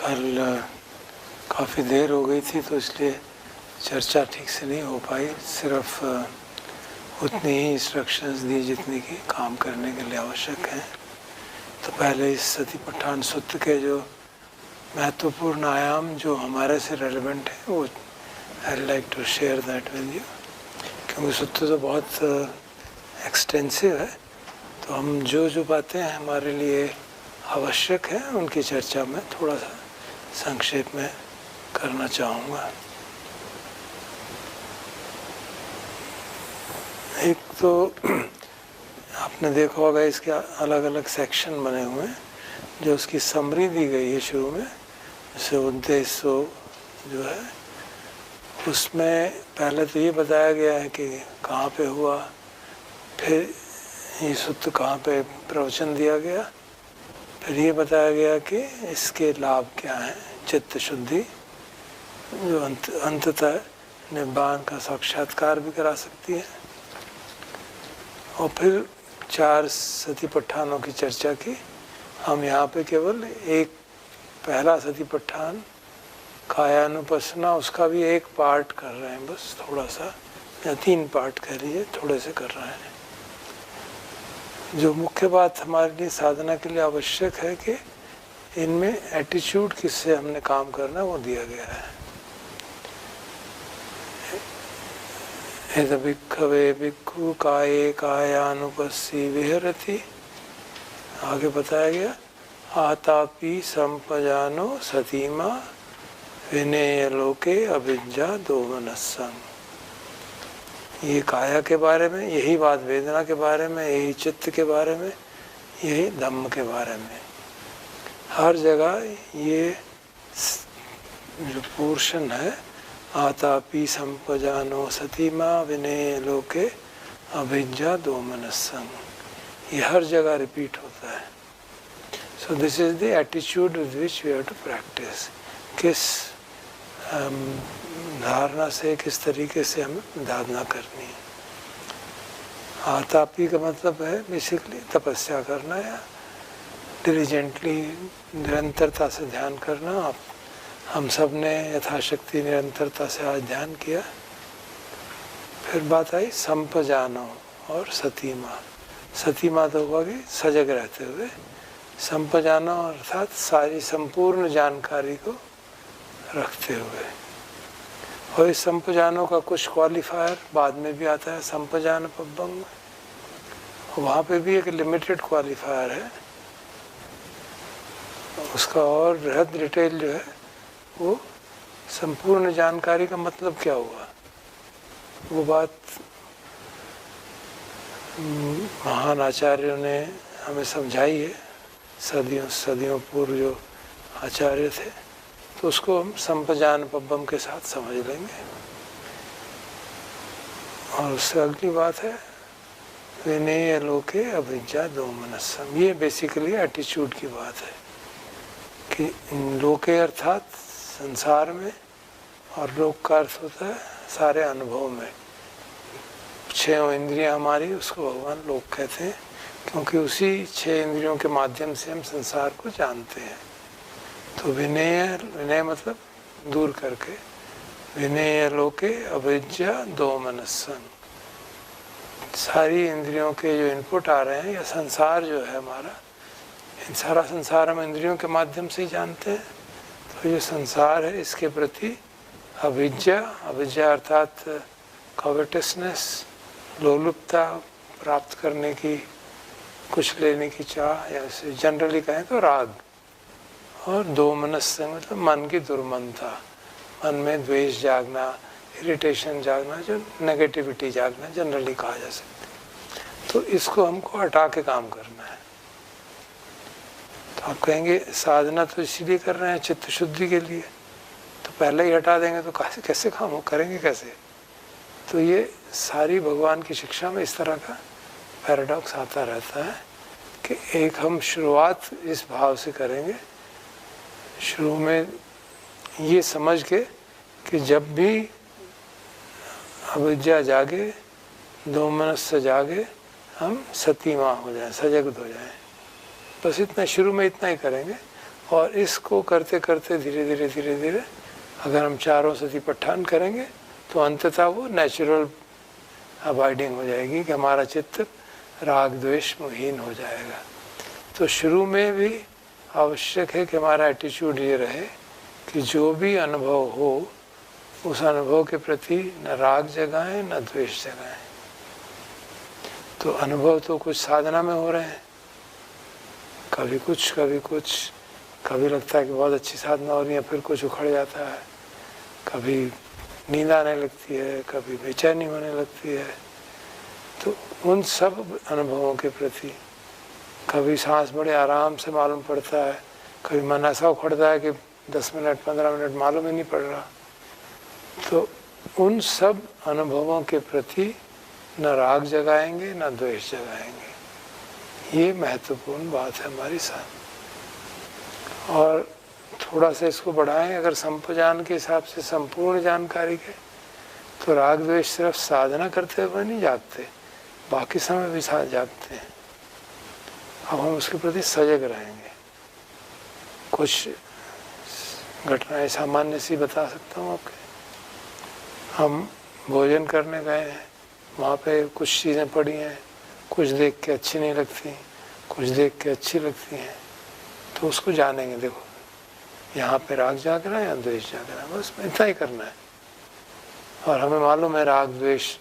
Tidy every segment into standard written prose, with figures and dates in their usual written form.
कल काफ़ी देर हो गई थी तो इसलिए चर्चा ठीक से नहीं हो पाई। सिर्फ उतनी ही इंस्ट्रक्शंस दी जितनी कि काम करने के लिए आवश्यक हैं। तो पहले इस सतीपट्ठान सूत्र के जो महत्वपूर्ण आयाम जो हमारे से रेलेवेंट है वो I like to share that with you, क्योंकि सूत्र तो बहुत एक्सटेंसिव है। तो हम जो बातें हमारे लिए आवश्यक है उनकी चर्चा में थोड़ा सा संक्षेप में करना चाहूँगा। एक तो आपने देखा होगा इसके अलग अलग सेक्शन बने हुए हैं जो उसकी समरी दी गई है शुरू में। जैसे उद्देश्य जो है उसमें पहले तो ये बताया गया है कि कहाँ पे हुआ, फिर ये सूत्र कहाँ पे प्रवचन दिया गया, फिर ये बताया गया कि इसके लाभ क्या हैं। चित्त शुद्धि जो अंततः निब्बान का साक्षात्कार भी करा सकती है। और फिर 4 सतीपट्ठानों की चर्चा की। हम यहाँ पे केवल एक पहला सतीपट्ठान कायानुपස්සना उसका भी एक पार्ट कर रहे हैं, बस थोड़ा सा, या 3 पार्ट कह लीजिए, थोड़े से कर रहे हैं। जो मुख्य बात हमारे लिए साधना के लिए आवश्यक है कि इनमें एटीट्यूड किससे हमने काम करना वो दिया गया है। यद भिक्खवे भिक्खु काये कायानुपस्सी विहरति, आगे बताया गया आतापि संपजानो सतीमा विनेय लोके अभिज्ञा दोमनस्सं। ये काया के बारे में, यही बात वेदना के बारे में, यही चित्त के बारे में, यही धम्म के बारे में। हर जगह ये जो पोर्शन है आतापि संपजानो सतीमा विनेय लोके अभिज्ञा दोमनस्सं, ये हर जगह रिपीट होता है। So this is the attitude with which we have to practise. किस धारणा से, किस तरीके से हमें धारणा करनी है। आतापी का मतलब है बेसिकली तपस्या करना या डिलीजेंटली निरंतरता से ध्यान करना। आप हम सब ने यथाशक्ति निरंतरता से आज ध्यान किया। फिर बात आई संपजानो और सतीमा। सतीमा तो हुआ कि सजग रहते हुए, संपजानो अर्थात सारी संपूर्ण जानकारी को रखते हुए। और इस संपजानो का कुछ क्वालिफायर बाद में भी आता है संपजान पब्बम में, वहाँ पे भी एक लिमिटेड क्वालिफायर है। उसका और बृहद डिटेल जो है वो संपूर्ण जानकारी का मतलब क्या हुआ, वो बात महान आचार्यों ने हमें समझाई है। सदियों पूर्व जो आचार्य थे, तो उसको हम संपजान पब्बम के साथ समझ लेंगे। और उससे अगली बात है विनेय लोके अभिज्ञा दोमनस्सं। ये बेसिकली एटीट्यूड की बात है कि लोके अर्थात संसार में, और लोक का अर्थ होता है सारे अनुभव में। 6 इंद्रियां हमारी, उसको भगवान लोक कहते हैं, क्योंकि उसी 6 इंद्रियों के माध्यम से हम संसार को जानते हैं। तो विनय मतलब दूर करके, विनेय लोके अभिज्ञा दोमनस्सं। सारी इंद्रियों के जो इनपुट आ रहे हैं, या संसार जो है हमारा, इन सारा संसार हम इंद्रियों के माध्यम से ही जानते हैं। तो ये संसार है, इसके प्रति अभिज्ञा, अभिज्ञा अर्थात कॉवेटसनेस, लोलुपता, प्राप्त करने की, कुछ लेने की चाह, या जनरली कहें तो राग। और दोमनस्सं मतलब मन की दुर्मनता, मन में द्वेष जागना, इरिटेशन जागना, जो नेगेटिविटी जागना जनरली कहा जा सकता है। तो इसको हमको हटा के काम करना है। तो आप कहेंगे साधना तो इसीलिए कर रहे हैं, चित्त शुद्धि के लिए, तो पहले ही हटा देंगे तो कैसे काम करेंगे कैसे। तो ये सारी भगवान की शिक्षा में इस तरह का पैराडॉक्स आता रहता है कि एक हम शुरुआत इस भाव से करेंगे, शुरू में ये समझ के कि जब भी अविद्या जागे, दोमनस्स जागे, हम सतीमा हो जाएं, सजग हो जाएं। बस इतना, शुरू में इतना ही करेंगे। और इसको करते करते धीरे धीरे धीरे धीरे अगर हम चारों सतिपट्ठान करेंगे तो अंततः वो नेचुरल अवॉइडिंग हो जाएगी कि हमारा चित्त राग द्वेष मोहीन हो जाएगा। तो शुरू में भी आवश्यक है कि हमारा एटीट्यूड ये रहे कि जो भी अनुभव हो उस अनुभव के प्रति न राग जगाएं न द्वेष जगाएं। तो अनुभव तो कुछ साधना में हो रहे हैं, कभी कुछ कभी कुछ, कभी लगता है कि बहुत अच्छी साधना हो रही है, फिर कुछ उखड़ जाता है, कभी नींद आने लगती है, कभी बेचैनी होने लगती है। तो उन सब अनुभवों के प्रति कभी सांस बड़े आराम से मालूम पड़ता है, कभी मन ऐसा उखड़ता है कि 10 मिनट 15 मिनट मालूम ही नहीं पड़ रहा। तो उन सब अनुभवों के प्रति न राग जगाएंगे न द्वेष जगाएंगे। ये महत्वपूर्ण बात है हमारी साथ। और थोड़ा सा इसको बढ़ाएं, अगर संप्रजान के हिसाब से संपूर्ण जानकारी के, तो राग द्वेष सिर्फ साधना करते हुए नहीं जागते, बाकी समय भी साथ जागते हैं। अब हम उसके प्रति सजग रहेंगे। कुछ घटनाएं सामान्य सी बता सकता हूँ आपके। हम भोजन करने गए हैं, वहाँ पे कुछ चीज़ें पड़ी हैं, कुछ देख के अच्छी नहीं लगती, कुछ देख के अच्छी लगती हैं, तो उसको जानेंगे। देखो यहाँ पे राग जाग रहा है या द्वेष जाग रहा है, बस इतना ही करना है। और हमें मालूम है राग द्वेष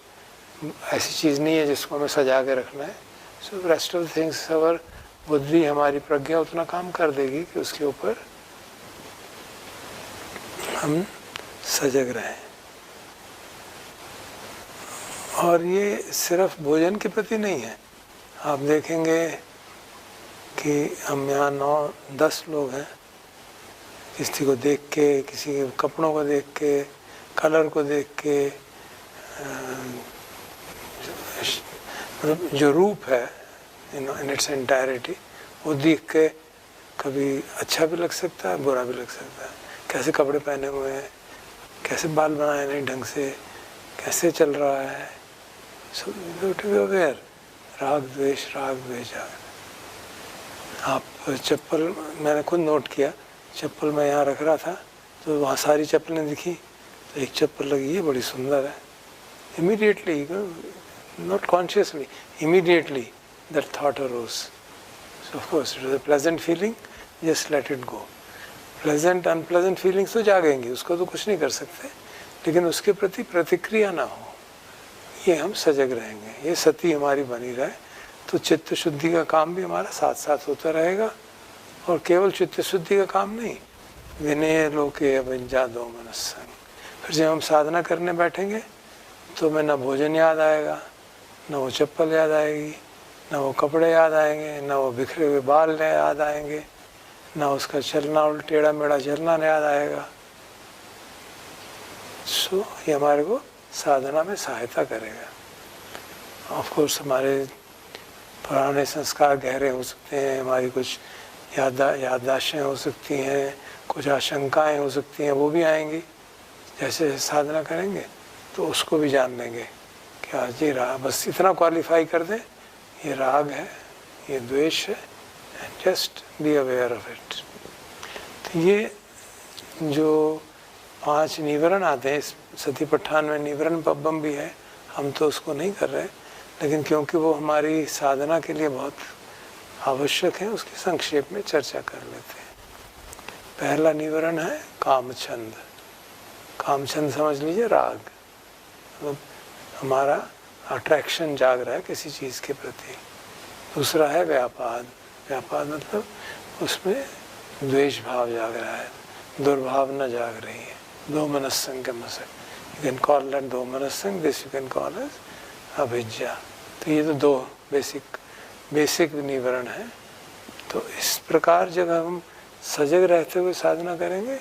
ऐसी चीज़ नहीं है जिसको हमें सजा के रखना है। सो रेस्ट ऑफ थिंग्स अवर बुद्धि, हमारी प्रज्ञा उतना काम कर देगी कि उसके ऊपर हम सजग रहें। और ये सिर्फ भोजन के प्रति नहीं है। आप देखेंगे कि हम यहाँ 9-10 लोग हैं, किसी को देख के, किसी के कपड़ों को देख के, कलर को देख के, मतलब जो रूप है इन इट्स एंटायरिटी, वो देख के कभी अच्छा भी लग सकता है, बुरा भी लग सकता है। कैसे कपड़े पहने हुए हैं, कैसे बाल बनाए नहीं ढंग से, कैसे चल रहा है। सो टू बी अवेयर, राग द्वेष आप चप्पल, मैंने खुद नोट किया, चप्पल मैं यहाँ रख रहा था तो वहाँ सारी चप्पलें दिखी, तो एक चप्पल लगी, ये बड़ी सुंदर है। Immediately, not consciously, immediately that thought arose. So of course it was a pleasant feeling, just let it go. Pleasant unpleasant feelings तो जागेंगी, उसको तो कुछ नहीं कर सकते, लेकिन उसके प्रति प्रतिक्रिया ना हो, ये हम सजग रहेंगे। ये सती हमारी बनी रहे तो चित्त शुद्धि का काम भी हमारा साथ साथ होता रहेगा। और केवल चित्त शुद्धि का काम नहीं, विनय लोके अभिज्ञा दो मनस्संग। फिर जब हम साधना करने बैठेंगे तो हमें न भोजन याद आएगा, न वो चप्पल याद आएगी, न वो कपड़े याद आएंगे, न वो बिखरे हुए बाल याद आएंगे, न उसका चलना टेढ़ा मेढ़ा चलना याद आएगा। सो ये हमारे को साधना में सहायता करेगा। ऑफ कोर्स हमारे पुराने संस्कार गहरे हो सकते हैं, हमारी कुछ याददाश्तें हो सकती हैं, कुछ आशंकाएं हो सकती हैं, वो भी आएंगी। जैसे साधना करेंगे तो उसको भी जान लेंगे कि आज ये राग, बस इतना क्वालिफाई कर दें, ये राग है, ये द्वेष है, and just be aware of it. तो ये जो 5 निवरण आते हैं इस सतिपट्ठान में, निवरण पब्बम भी है, हम तो उसको नहीं कर रहे, लेकिन क्योंकि वो हमारी साधना के लिए बहुत आवश्यक है, उसकी संक्षेप में चर्चा कर लेते हैं। पहला निवरण है कामछंद। कामछंद समझ लीजिए राग, मतलब हमारा अट्रैक्शन जाग रहा है किसी चीज़ के प्रति। दूसरा है व्यापाद। व्यापाद मतलब उसमें द्वेष भाव जाग रहा है, दुर्भावना जाग रही है। दो मनस्संग यू कैन कॉल दैट दो मनस्संग, this you can call as अभिज्ञा। तो ये तो 2 बेसिक निवरण है। तो इस प्रकार जब हम सजग रहते हुए साधना करेंगे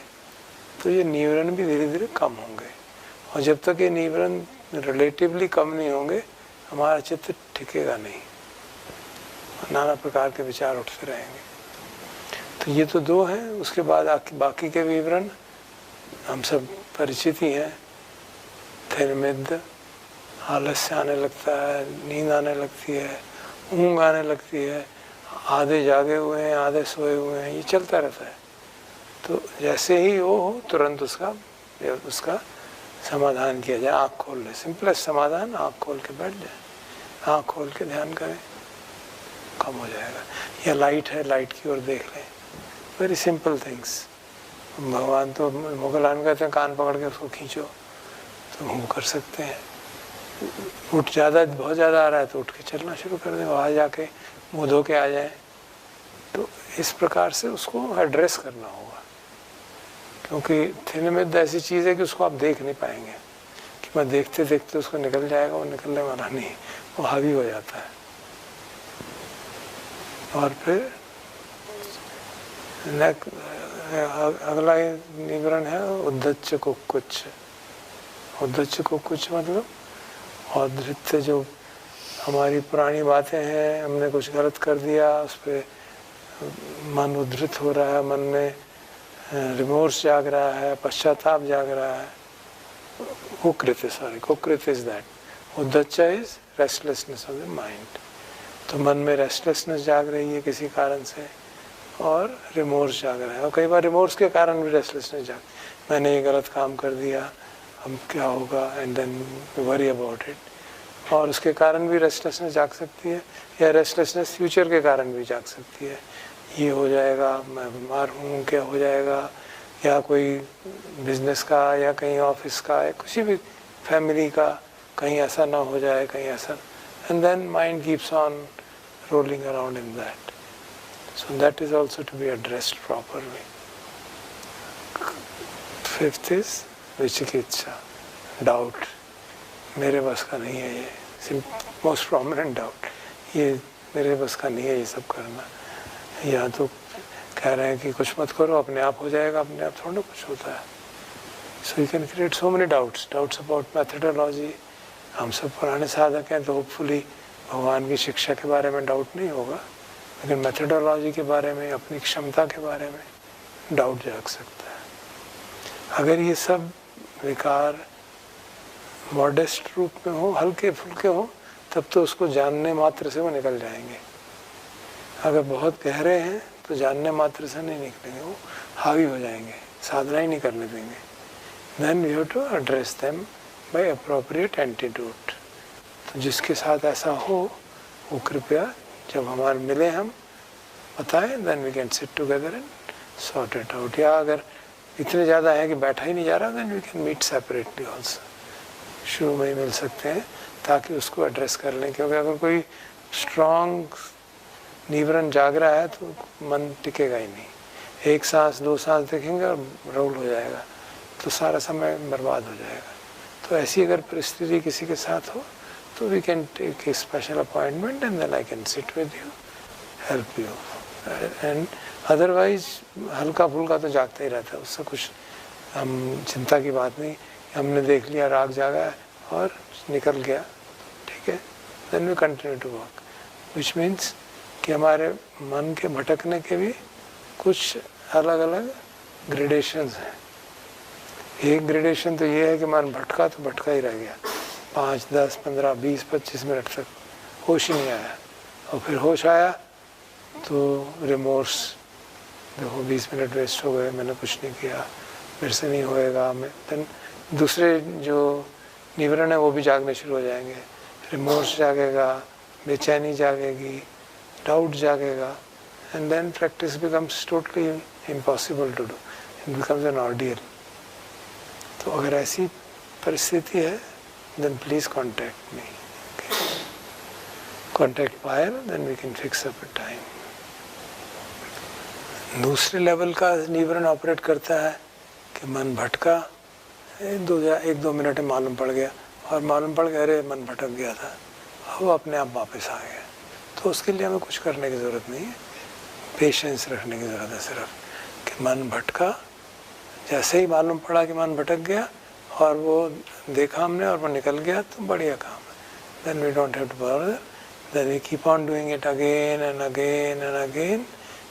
तो ये निवरण भी धीरे धीरे कम होंगे। और जब तक ये निवरण रिलेटिवली कम नहीं होंगे, हमारा चित्त टिकेगा नहीं, नाना प्रकार के विचार उठते रहेंगे। तो ये तो 2 हैं। उसके बाद बाकी के विवरण हम सब परिचित ही हैं। थिरमिद्ध, आलस्य आने लगता है, नींद आने लगती है, ऊँघ आने लगती है, आधे जागे हुए हैं, आधे सोए हुए हैं, ये चलता रहता है। तो जैसे ही वो हो तुरंत उसका समाधान किया जाए। आँख खोल ले, सिंपलेस्ट समाधान, आँख खोल के बैठ जाए, आँख खोल के ध्यान करें, कम हो जाएगा। या लाइट है, लाइट की ओर देख लें, वेरी सिंपल थिंग्स। भगवान तो मुगलान कहते हैं कान पकड़ के उसको खींचो, तो हम कर सकते हैं। बहुत ज़्यादा आ रहा है तो उठ के चलना शुरू कर दें, वहाँ जाके मुँह धो के आ जाए। तो इस प्रकार से उसको एड्रेस करना होगा, क्योंकि थिनिमिद्ध ऐसी चीज़ है कि उसको आप देख नहीं पाएंगे कि मैं देखते देखते उसको निकल जाएगा, वो निकलने वाला नहीं, वो हावी हो जाता है। और फिर अगला निवरण है उद्धच्च कुक्कुच्च। उद्धच्च कुक्कुच्च मतलब औद्धत्य, जो हमारी पुरानी बातें हैं, हमने कुछ गलत कर दिया, उस पर मन उद्धृत हो रहा है, मन में रिमोर्स जाग रहा है, पश्चाताप जाग रहा है। कुकृत इज दैट। उद्धच्चा is restlessness of the mind. तो मन में रेस्टलेसनेस जाग रही है किसी कारण से, और रिमोर्स जाग रहा है। और कई बार रिमोर्स के कारण भी रेस्टलेसनेस मैंने ये गलत काम कर दिया, अब क्या होगा, and then worry about it. और उसके कारण भी रेस्टलेसनेस जाग सकती है, या रेस्टलेसनेस फ्यूचर के कारण भी जाग सकती है। ये हो जाएगा, मैं बीमार हूँ, क्या हो जाएगा, या कोई बिजनेस का, या कहीं ऑफिस का, या किसी भी फैमिली का, कहीं ऐसा ना हो जाए, कहीं ऐसा। And then mind keeps on rolling around in that. So that is also to be addressed properly. Fifth is विचिकित्सा, डाउट। मेरे बस का नहीं है ये, मोस्ट प्रोमिनेंट डाउट, ये मेरे बस का नहीं है ये सब करना। या तो कह रहे हैं कि कुछ मत करो, अपने आप हो जाएगा, अपने आप थोड़ा कुछ होता है। सो you can create so many doubts about methodology. हम सब पुराने साधक हैं, तो होपफुली भगवान की शिक्षा के बारे में डाउट नहीं होगा, लेकिन मेथडोलॉजी के बारे में, अपनी क्षमता के बारे में डाउट जाग सकता है। अगर ये सब विकार मॉडेस्ट रूप में हो, हल्के फुल्के हो, तब तो उसको जानने मात्र से वो निकल जाएंगे। अगर बहुत गहरे हैं तो जानने मात्र से नहीं निकलेंगे, वो हावी हो जाएंगे, साधना ही नहीं करने देंगे। Then we have to address them by appropriate antidote. तो जिसके साथ ऐसा हो वो कृपया जब हमारे मिले हम बताएं, then we can sit together and sort it out. या अगर इतने ज़्यादा है कि बैठा ही नहीं जा रहा, then we can meet separately also. शुरू में ही मिल सकते हैं ताकि उसको एड्रेस कर लें, क्योंकि अगर कोई स्ट्रॉन्ग निवरण जाग रहा है तो मन टिकेगा ही नहीं। एक सांस दो सांस देखेंगे और रोल हो जाएगा, तो सारा समय बर्बाद हो जाएगा। तो ऐसी अगर परिस्थिति किसी के साथ हो तो we can take a special appointment and then I can sit with you, help you. And otherwise हल्का फुल्का तो जागता ही रहता है, उससे कुछ हम चिंता की बात नहीं। हमने देख लिया राग जागा है और निकल गया, ठीक है, then we continue to work, which means कि हमारे मन के भटकने के भी कुछ अलग अलग ग्रेडेशंस हैं। एक ग्रेडेशन तो ये है कि मन भटका तो भटका ही रह गया, 5, 10, 15, 20, 25 मिनट तक होश ही नहीं आया, और फिर होश आया तो रिमोर्स, देखो 20 मिनट वेस्ट हो गए, मैंने कुछ नहीं किया, मेरे से नहीं होएगा। देन दूसरे जो निवरण है वो भी जागने शुरू हो जाएंगे, रिमोर्स जागेगा, बेचैनी जागेगी, डाउट जागेगा, and then practice becomes totally impossible to do, it becomes an ordeal. तो अगर ऐसी परिस्थिति है then please contact me, contact Payal, then we can fix up a time. दूसरे लेवल का निवरण ऑपरेट करता है कि मन भटका, 1-2 मिनट में मालूम पड़ गया, और मालूम पड़ गया अरे मन भटक गया था, वो अपने आप वापस आ गया। तो उसके लिए हमें कुछ करने की ज़रूरत नहीं है, पेशेंस रखने की ज़रूरत है सिर्फ कि मन भटका, जैसे ही मालूम पड़ा कि मन भटक गया और वो देखा हमने और वो निकल गया, तो बढ़िया काम है। Then we don't have to bother, then we keep on doing it again and again and again.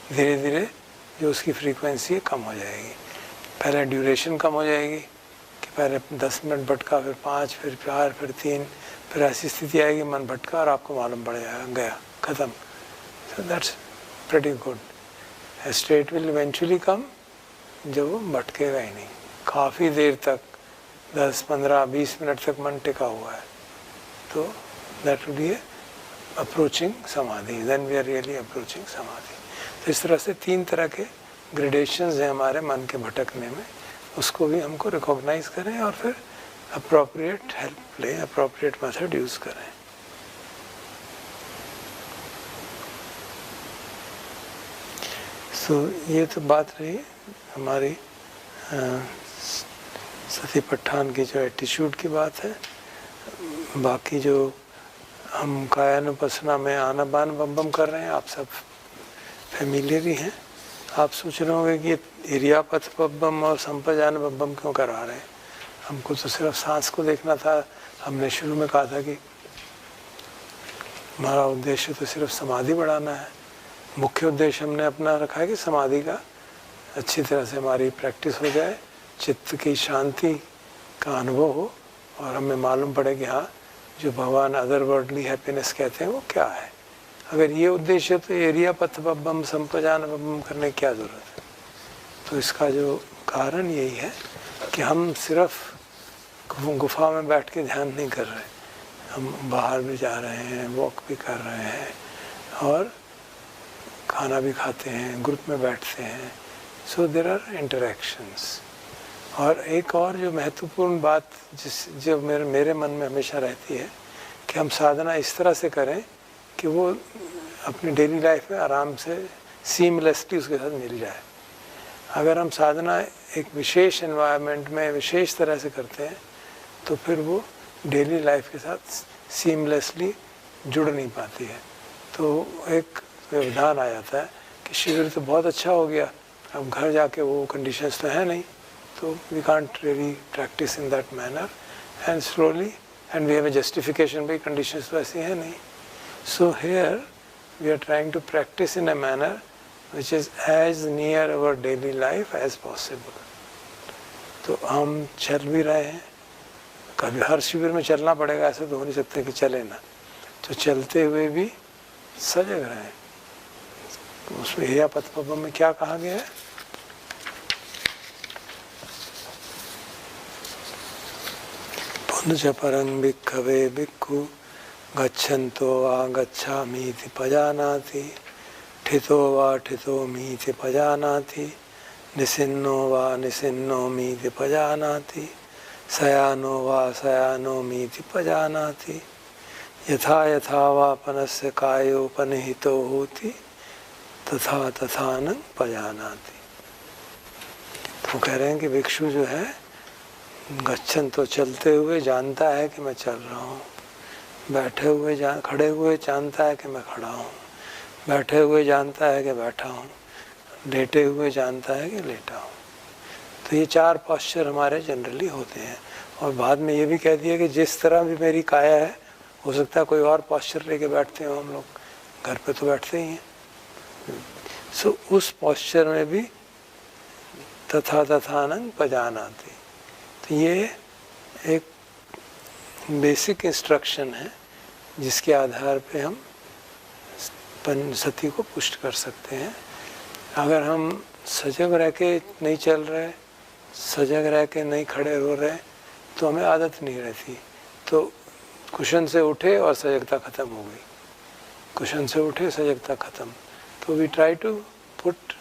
धीरे धीरे जो उसकी फ्रीक्वेंसी है कम हो जाएगी। पहले ड्यूरेशन कम हो जाएगी कि पहले 10 मिनट भटका, फिर 5, फिर 4, फिर 3, फिर ऐसी स्थिति आएगी मन भटका और आपको मालूम पड़ जाएगा गया, ख़त्म। So that's pretty good. A state will eventually come जो वो भटकेगा ही नहीं, काफ़ी देर तक 10, 15, 20 मिनट तक मन टिका हुआ है, तो that will be approaching samadhi, then we are really approaching samadhi. तो इस तरह से 3 तरह के ग्रेडेशंस हैं हमारे मन के भटकने में, उसको भी हमको रिकॉग्नाइज करें और फिर अप्रोप्रिएट हेल्प लें, अप्रोप्रिएट मेथड यूज़ करें। सो ये तो बात रही हमारी सती पठान की जो एटीट्यूड की बात है। बाकी जो हम कायानुपसना में आनापान बम बम कर रहे हैं, आप सब फेमिलियर ही हैं। आप सोच रहे होंगे कि इरियापथ बम और संप्रजान बम क्यों करवा रहे हैं, हमको तो सिर्फ सांस को देखना था। हमने शुरू में कहा था कि हमारा उद्देश्य तो सिर्फ समाधि बढ़ाना है, मुख्य उद्देश्य हमने अपना रखा है कि समाधि का अच्छी तरह से हमारी प्रैक्टिस हो जाए, चित्त की शांति का अनुभव हो और हमें मालूम पड़े कि हाँ, जो भगवान अदर वर्ल्डली हैप्पीनेस कहते हैं वो क्या है। अगर ये उद्देश्य तो एरिया पथ बम संप्रजान बम करने की क्या ज़रूरत है। तो इसका जो कारण यही है कि हम सिर्फ गुफा में बैठ के ध्यान नहीं कर रहे, हम बाहर भी जा रहे हैं, वॉक भी कर रहे हैं और खाना भी खाते हैं, ग्रुप में बैठते हैं। So there are interactions. और एक और जो महत्वपूर्ण बात जो मेरे मन में हमेशा रहती है कि हम साधना इस तरह से करें कि वो अपनी डेली लाइफ में आराम से सीमलेसली उसके साथ मिल जाए। अगर हम साधना एक विशेष एनवायरनमेंट में विशेष तरह से करते हैं तो फिर वो डेली लाइफ के साथ सीमलेसली जुड़ नहीं पाती है। तो एक व्यवधान आ जाता है कि शिविर तो बहुत अच्छा हो गया, अब घर जाके वो कंडीशंस तो है नहीं, तो we can't really practise in that manner and slowly and we have a justification भाई कंडीशंस तो ऐसी है नहीं। So here we are trying to practise in a manner which is as near our daily life as possible. तो हम चल भी रहे हैं, कभी हर शिविर में चलना पड़ेगा ऐसा तो हो नहीं सकता कि चले ना, तो चलते हुए भी सजग रहें। उसमें एरिया पथ बम में क्या कहा गया है, पुनश्च परं भिक्खवे भिक्खु गच्छन्तो वा गच्छामीति पजानाति, ठितो वा ठितोमीति पजानाति, निसिन्नो वा निसिन्नोमीति पजानाति, शयानो वा शयानोमीति पजानाति, यथा यथा वापनस्य कायोपनिहितो होति तथा तथा न पजानाति। तो कह रहे हैं कि भिक्षु जो है गच्छन तो चलते हुए जानता है कि मैं चल रहा हूँ, बैठे हुए खड़े हुए जानता है कि मैं खड़ा हूँ, बैठे हुए जानता है कि बैठा हूँ, लेटे हुए जानता है कि लेटा हूँ। तो ये 4 पॉस्चर हमारे जनरली होते हैं। और बाद में ये भी कह दिया कि जिस तरह भी मेरी काया है, हो सकता है कोई और पॉस्चर लेके बैठते हो हम लोग, घर पे तो बैठते ही हैं। सो उस पॉस्चर में भी तथा तथानंग पजानाति। तो ये एक बेसिक इंस्ट्रक्शन है जिसके आधार पे हम सती को पुष्ट कर सकते हैं। अगर हम सजग रह के नहीं चल रहे, सजग रह के नहीं खड़े हो रहे, तो हमें आदत नहीं रहती। तो कुशन से उठे और सजगता ख़त्म हो गई, कुशन से उठे सजगता ख़त्म। तो we try to put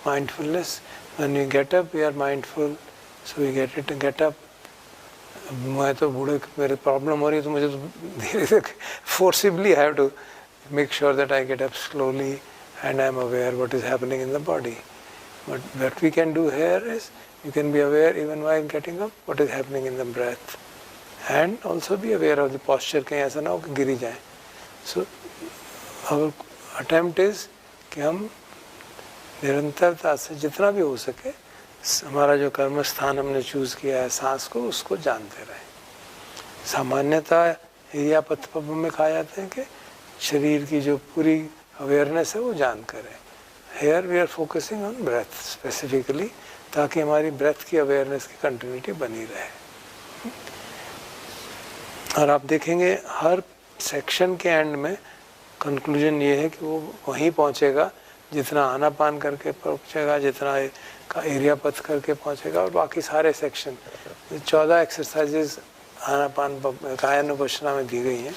mindfulness, when you get up we are mindful, so we get up. मैं तो बूढ़े, मेरे प्रॉब्लम हो रही है तो मुझे तो धीरे धीरे forcibly have to make sure that I get up slowly and I am aware what is happening in the body. But what we can do here is, you can be aware even while getting up what is happening in the breath, and also be aware of the posture, कहीं ऐसा ना हो कि गिरी जाए. So our attempt is कि हम निरंतरता से जितना भी हो सके हमारा जो कर्म स्थान हमने चूज़ किया है सांस को, उसको जानते रहें. सामान्यतः इरियापथ में कहा जाता है कि शरीर की जो पूरी अवेयरनेस है वो जान करें. Here we are focusing on breath specifically, ताकि हमारी ब्रेथ की अवेयरनेस की कंटिन्यूटी बनी रहे. और आप देखेंगे हर सेक्शन के एंड में कंक्लूजन ये है कि वो वहीं पहुंचेगा जितना आनापान करके पहुँचेगा, जितना का एरिया पथ करके पहुँचेगा, और बाकी सारे सेक्शन 14 एक्सरसाइजेज आनापान कायानुपश्यना में दी गई हैं।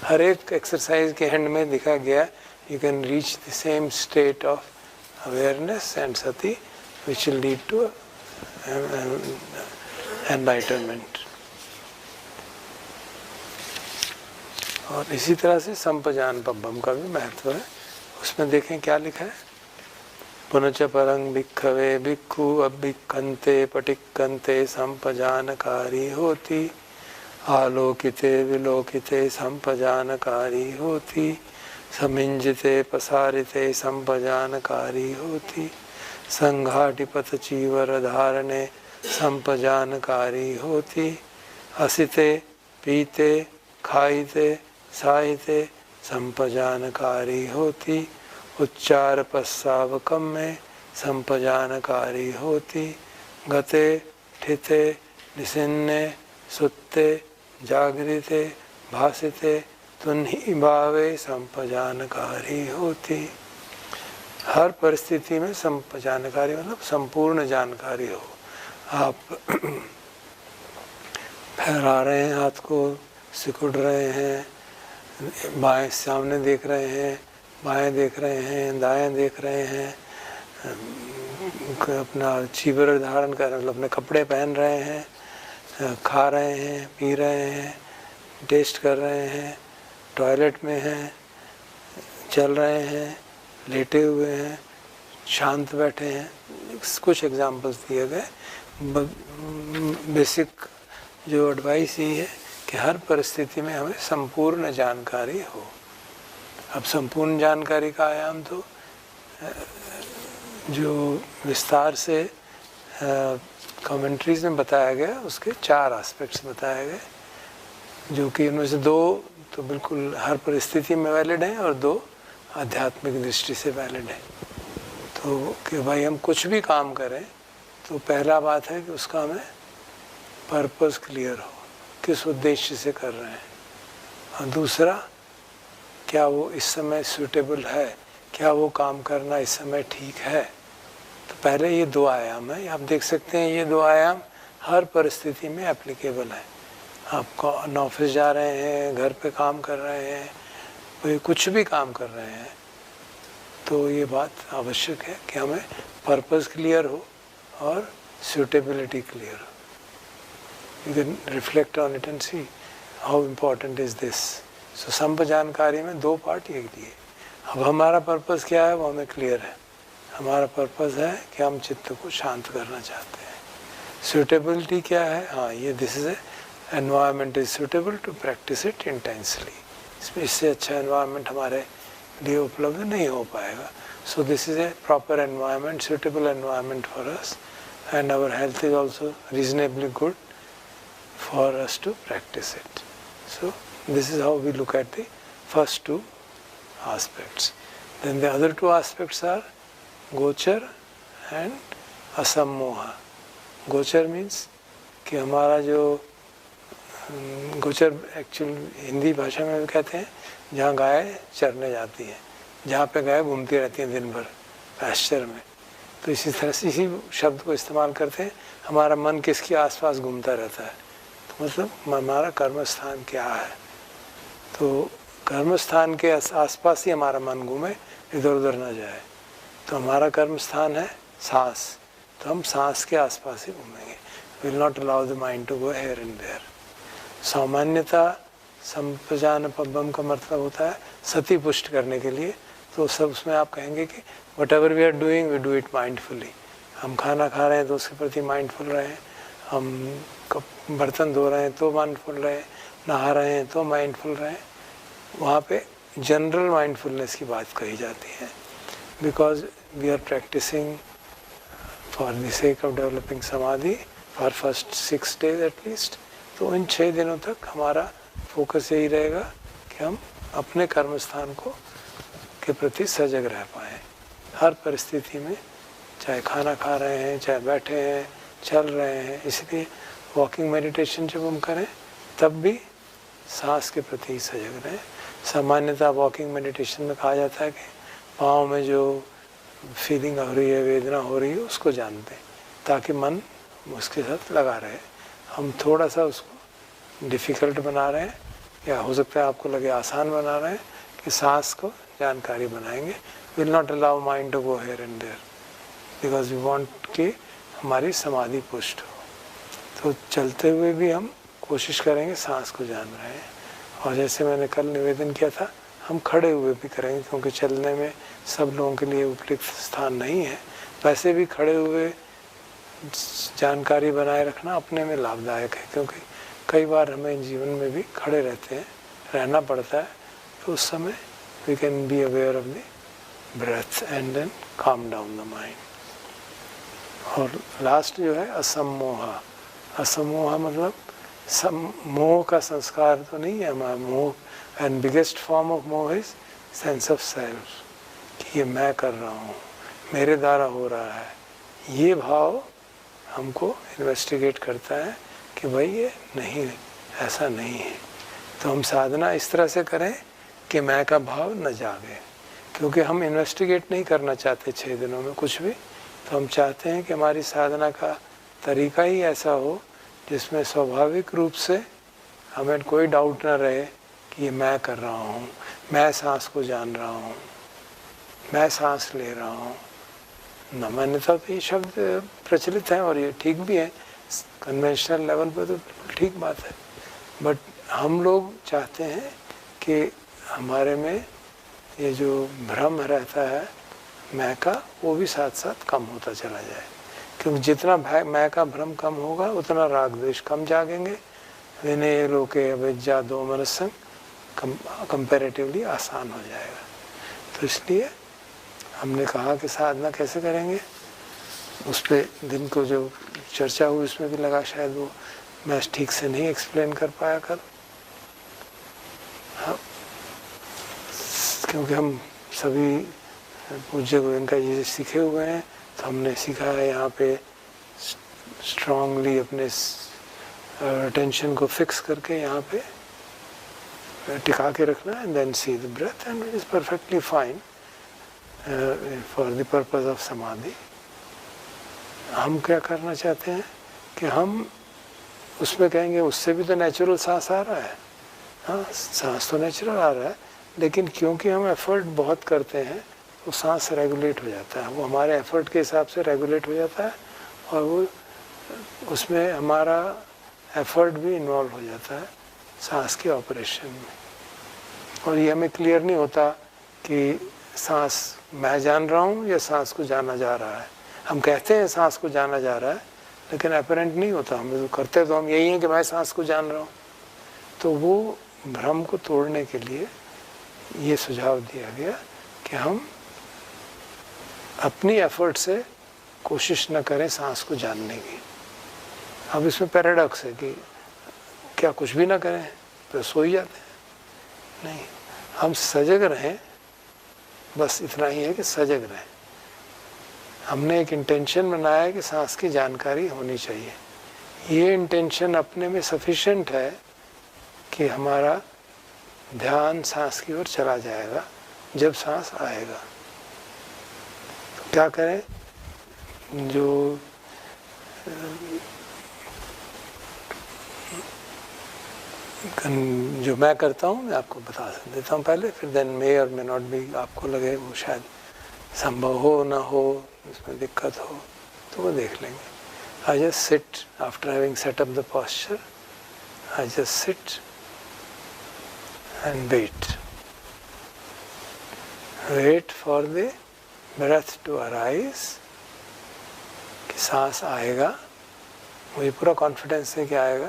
हर एक एक्सरसाइज के एंड में दिखा गया you can reach the same state of awareness and sati which will lead to enlightenment. और इसी तरह से संपजान पब्बम का भी महत्व है। उसमें देखें क्या लिखा है, पुनच परंग भिक्खवे भिक्खु अभिक्खन्ते पटिक्खन्ते संपजानकारी होती, आलोकिते विलोकिते संपजानकारी होती, समिंजिते पसारिते संपजानकारी होती, संघाटिपथ चीवर धारणे संपजानकारी होती, हसिते पीते खाइते साइते संपजानकारी होती, उच्चार पश्चावकम में संपजानकारी होती, गते ठिते निसिन्ने सुत्ते जागृते भासिते तुन्ही भावे संपजानकारी होती। हर परिस्थिति में संपजानकारी मतलब संपूर्ण जानकारी हो। आप फहरा रहे हैं हाथ को, सिकुड़ रहे हैं, बाएं सामने देख रहे हैं, बाएं देख रहे हैं, दाएं देख रहे हैं, अपना चीवर धारण कर मतलब अपने कपड़े पहन रहे हैं, खा रहे हैं, पी रहे हैं, टेस्ट कर रहे हैं, टॉयलेट में हैं, चल रहे हैं, लेटे हुए हैं, शांत बैठे हैं। कुछ एग्जांपल्स दिए गए। बेसिक जो एडवाइस यही है कि हर परिस्थिति में हमें संपूर्ण जानकारी हो। अब संपूर्ण जानकारी का आयाम तो जो विस्तार से कमेंट्रीज में बताया गया उसके 4 एस्पेक्ट्स बताए गए, जो कि उनमें से 2 तो बिल्कुल हर परिस्थिति में वैलिड हैं और 2 आध्यात्मिक दृष्टि से वैलिड हैं। तो कि भाई हम कुछ भी काम करें तो पहला बात है कि उसका हमें पर्पस क्लियर हो, किस उद्देश्य से कर रहे हैं, और दूसरा क्या वो इस समय सूटेबल है, क्या वो काम करना इस समय ठीक है। तो पहले ये 2 आयाम है, आप देख सकते हैं ये 2 आयाम हर परिस्थिति में एप्लीकेबल है। आप ऑफिस जा रहे हैं, घर पे काम कर रहे हैं, कोई कुछ भी काम कर रहे हैं, तो ये बात आवश्यक है कि हमें पर्पस क्लियर हो और सूटेबिलिटी क्लियर हो। You can reflect on it and see how important is this. So sump जानकारी में 2 पार्ट ये दिए। अब हमारा पर्पस क्या है वो हमें क्लियर है। हमारा पर्पस है कि हम चित्त को शांत करना चाहते हैं। सूटेबिलिटी क्या है, हाँ ये this is environment is suitable to practise it intensely. इससे अच्छा एनवायरनमेंट हमारे लिए उपलब्ध नहीं हो पाएगा। So this is a proper environment, suitable environment for us, and our health is also reasonably good for us to practice it. So this is how we look at the first 2 aspects. Then the other 2 aspects are gochar and asammoha. गोचर means कि हमारा जो गोचर actual Hindi भाषा में भी कहते हैं जहाँ गाय चरने जाती है, जहाँ पे गाय घूमती रहती हैं दिन भर पैस्चर में, तो इसी तरह से इसी शब्द को इस्तेमाल करते हैं। हमारा मन किसके आसपास घूमता रहता है, तो मतलब हमारा कर्म स्थान क्या है। तो कर्म स्थान के आसपास ही हमारा मन घूमे, इधर उधर ना जाए। तो हमारा कर्म स्थान है सांस, तो हम सांस के आसपास ही घूमेंगे। Will not allow the mind to go here and there. सामान्यता संपजान पब्बम का मतलब होता है सती पुष्ट करने के लिए। तो सब उसमें आप कहेंगे कि whatever we are doing we do it mindfully. हम खाना खा रहे हैं तो उसके प्रति माइंडफुल रहें, हम बर्तन धो रहे हैं तो माइंडफुल रहें, नहा रहे हैं तो माइंडफुल रहें। वहाँ पे जनरल माइंडफुलनेस की बात कही जाती है, because we are practising for the sake of developing samadhi for first 6 days at least. तो इन 6 दिनों तक हमारा फोकस यही रहेगा कि हम अपने कर्म स्थान को के प्रति सजग रह पाएँ हर परिस्थिति में, चाहे खाना खा रहे हैं, चाहे बैठे हैं, चल रहे हैं। इसलिए वॉकिंग मेडिटेशन जब हम करें तब भी सांस के प्रति सजग रहें। सामान्यतः वॉकिंग मेडिटेशन में कहा जाता है कि पाँव में जो फीलिंग हो रही है, वेदना हो रही है, उसको जानते हैं, ताकि मन उसके साथ लगा रहे। हम थोड़ा सा उसको डिफ़िकल्ट बना रहे हैं, या हो सकता है आपको लगे आसान बना रहे हैं, कि सांस को जानकारी बनाएंगे। Will not allow mind to go here and there, because we want कि हमारी समाधि पुष्ट हो। तो चलते हुए भी हम कोशिश करेंगे सांस को जान रहे हैं। और जैसे मैंने कल निवेदन किया था, हम खड़े हुए भी करेंगे, क्योंकि चलने में सब लोगों के लिए उपयुक्त स्थान नहीं है। वैसे भी खड़े हुए जानकारी बनाए रखना अपने में लाभदायक है, क्योंकि कई बार हमें जीवन में भी खड़े रहना पड़ता है। तो उस समय we can be aware of the breath and then calm down the mind. और लास्ट जो है असमोह। असमोह मतलब मोह का संस्कार तो नहीं है हमारा। मोह एंड बिगेस्ट फॉर्म ऑफ मोह इज सेंस ऑफ सेल्फ, कि ये मैं कर रहा हूँ, मेरे द्वारा हो रहा है। ये भाव हमको इन्वेस्टिगेट करता है कि भाई ये नहीं, ऐसा नहीं है। तो हम साधना इस तरह से करें कि मैं का भाव न जागे, क्योंकि हम इन्वेस्टिगेट नहीं करना चाहते 6 दिनों में कुछ भी। तो हम चाहते हैं कि हमारी साधना का तरीका ही ऐसा हो जिसमें स्वाभाविक रूप से हमें कोई डाउट ना रहे कि ये मैं कर रहा हूँ, मैं सांस को जान रहा हूँ, मैं सांस ले रहा हूँ। मान्यता तो ये शब्द प्रचलित हैं और ये ठीक भी है, कन्वेंशनल लेवल पर तो ठीक बात है। बट हम लोग चाहते हैं कि हमारे में ये जो भ्रम रहता है मैं का, वो भी साथ साथ कम होता चला जाए। क्योंकि जितना मैं का भ्रम कम होगा उतना राग द्वेष कम जागेंगे। विनय लोके अविद्या दो मनसंग कंपैरेटिवली आसान हो जाएगा। तो इसलिए हमने कहा कि साधना कैसे करेंगे, उस पर दिन को जो चर्चा हुई उसमें भी लगा, शायद वो मैं ठीक से नहीं एक्सप्लेन कर पाया कल। हाँ, क्योंकि हम सभी पूज्य गोयनका जी से सीखे हुए हैं, तो हमने सीखा है यहाँ पे स्ट्रांगली अपने अटेंशन को फिक्स करके यहाँ पे टिका के रखना है, and then see the breath, and it is perfectly fine for the purpose of samadhi. हम क्या करना चाहते हैं कि हम उसमें कहेंगे उससे भी तो नेचुरल सांस आ रहा है। हाँ, सांस तो नेचुरल आ रहा है, लेकिन क्योंकि हम एफर्ट बहुत करते हैं वो सांस रेगुलेट हो जाता है, वो हमारे एफर्ट के हिसाब से रेगुलेट हो जाता है, और वो उसमें हमारा एफर्ट भी इन्वॉल्व हो जाता है सांस के ऑपरेशन में। और ये हमें क्लियर नहीं होता कि सांस मैं जान रहा हूँ या सांस को जाना जा रहा है। हम कहते हैं सांस को जाना जा रहा है, लेकिन अपरेंट नहीं होता। हम तो करते तो हम यही हैं कि मैं सांस को जान रहा हूँ। तो वो भ्रम को तोड़ने के लिए ये सुझाव दिया गया कि हम अपनी एफर्ट से कोशिश न करें सांस को जानने की। अब इसमें पैराडॉक्स है कि क्या कुछ भी ना करें तो सो ही जाते हैं। नहीं, हम सजग रहें, बस इतना ही है कि सजग रहें। हमने एक इंटेंशन बनाया है कि सांस की जानकारी होनी चाहिए। ये इंटेंशन अपने में सफिशिएंट है कि हमारा ध्यान सांस की ओर चला जाएगा जब सांस आएगा। तो क्या करें, जो मैं करता हूँ मैं आपको बता देता हूँ पहले, फिर देन मे और मे नॉट बी, आपको लगे वो शायद संभव हो ना हो, इसमें दिक्कत हो तो वो देख लेंगे। I just sit after having set up the posture, I just sit and wait for the breath to arise, कि सांस आएगा। मुझे पूरा कॉन्फिडेंस है कि आएगा,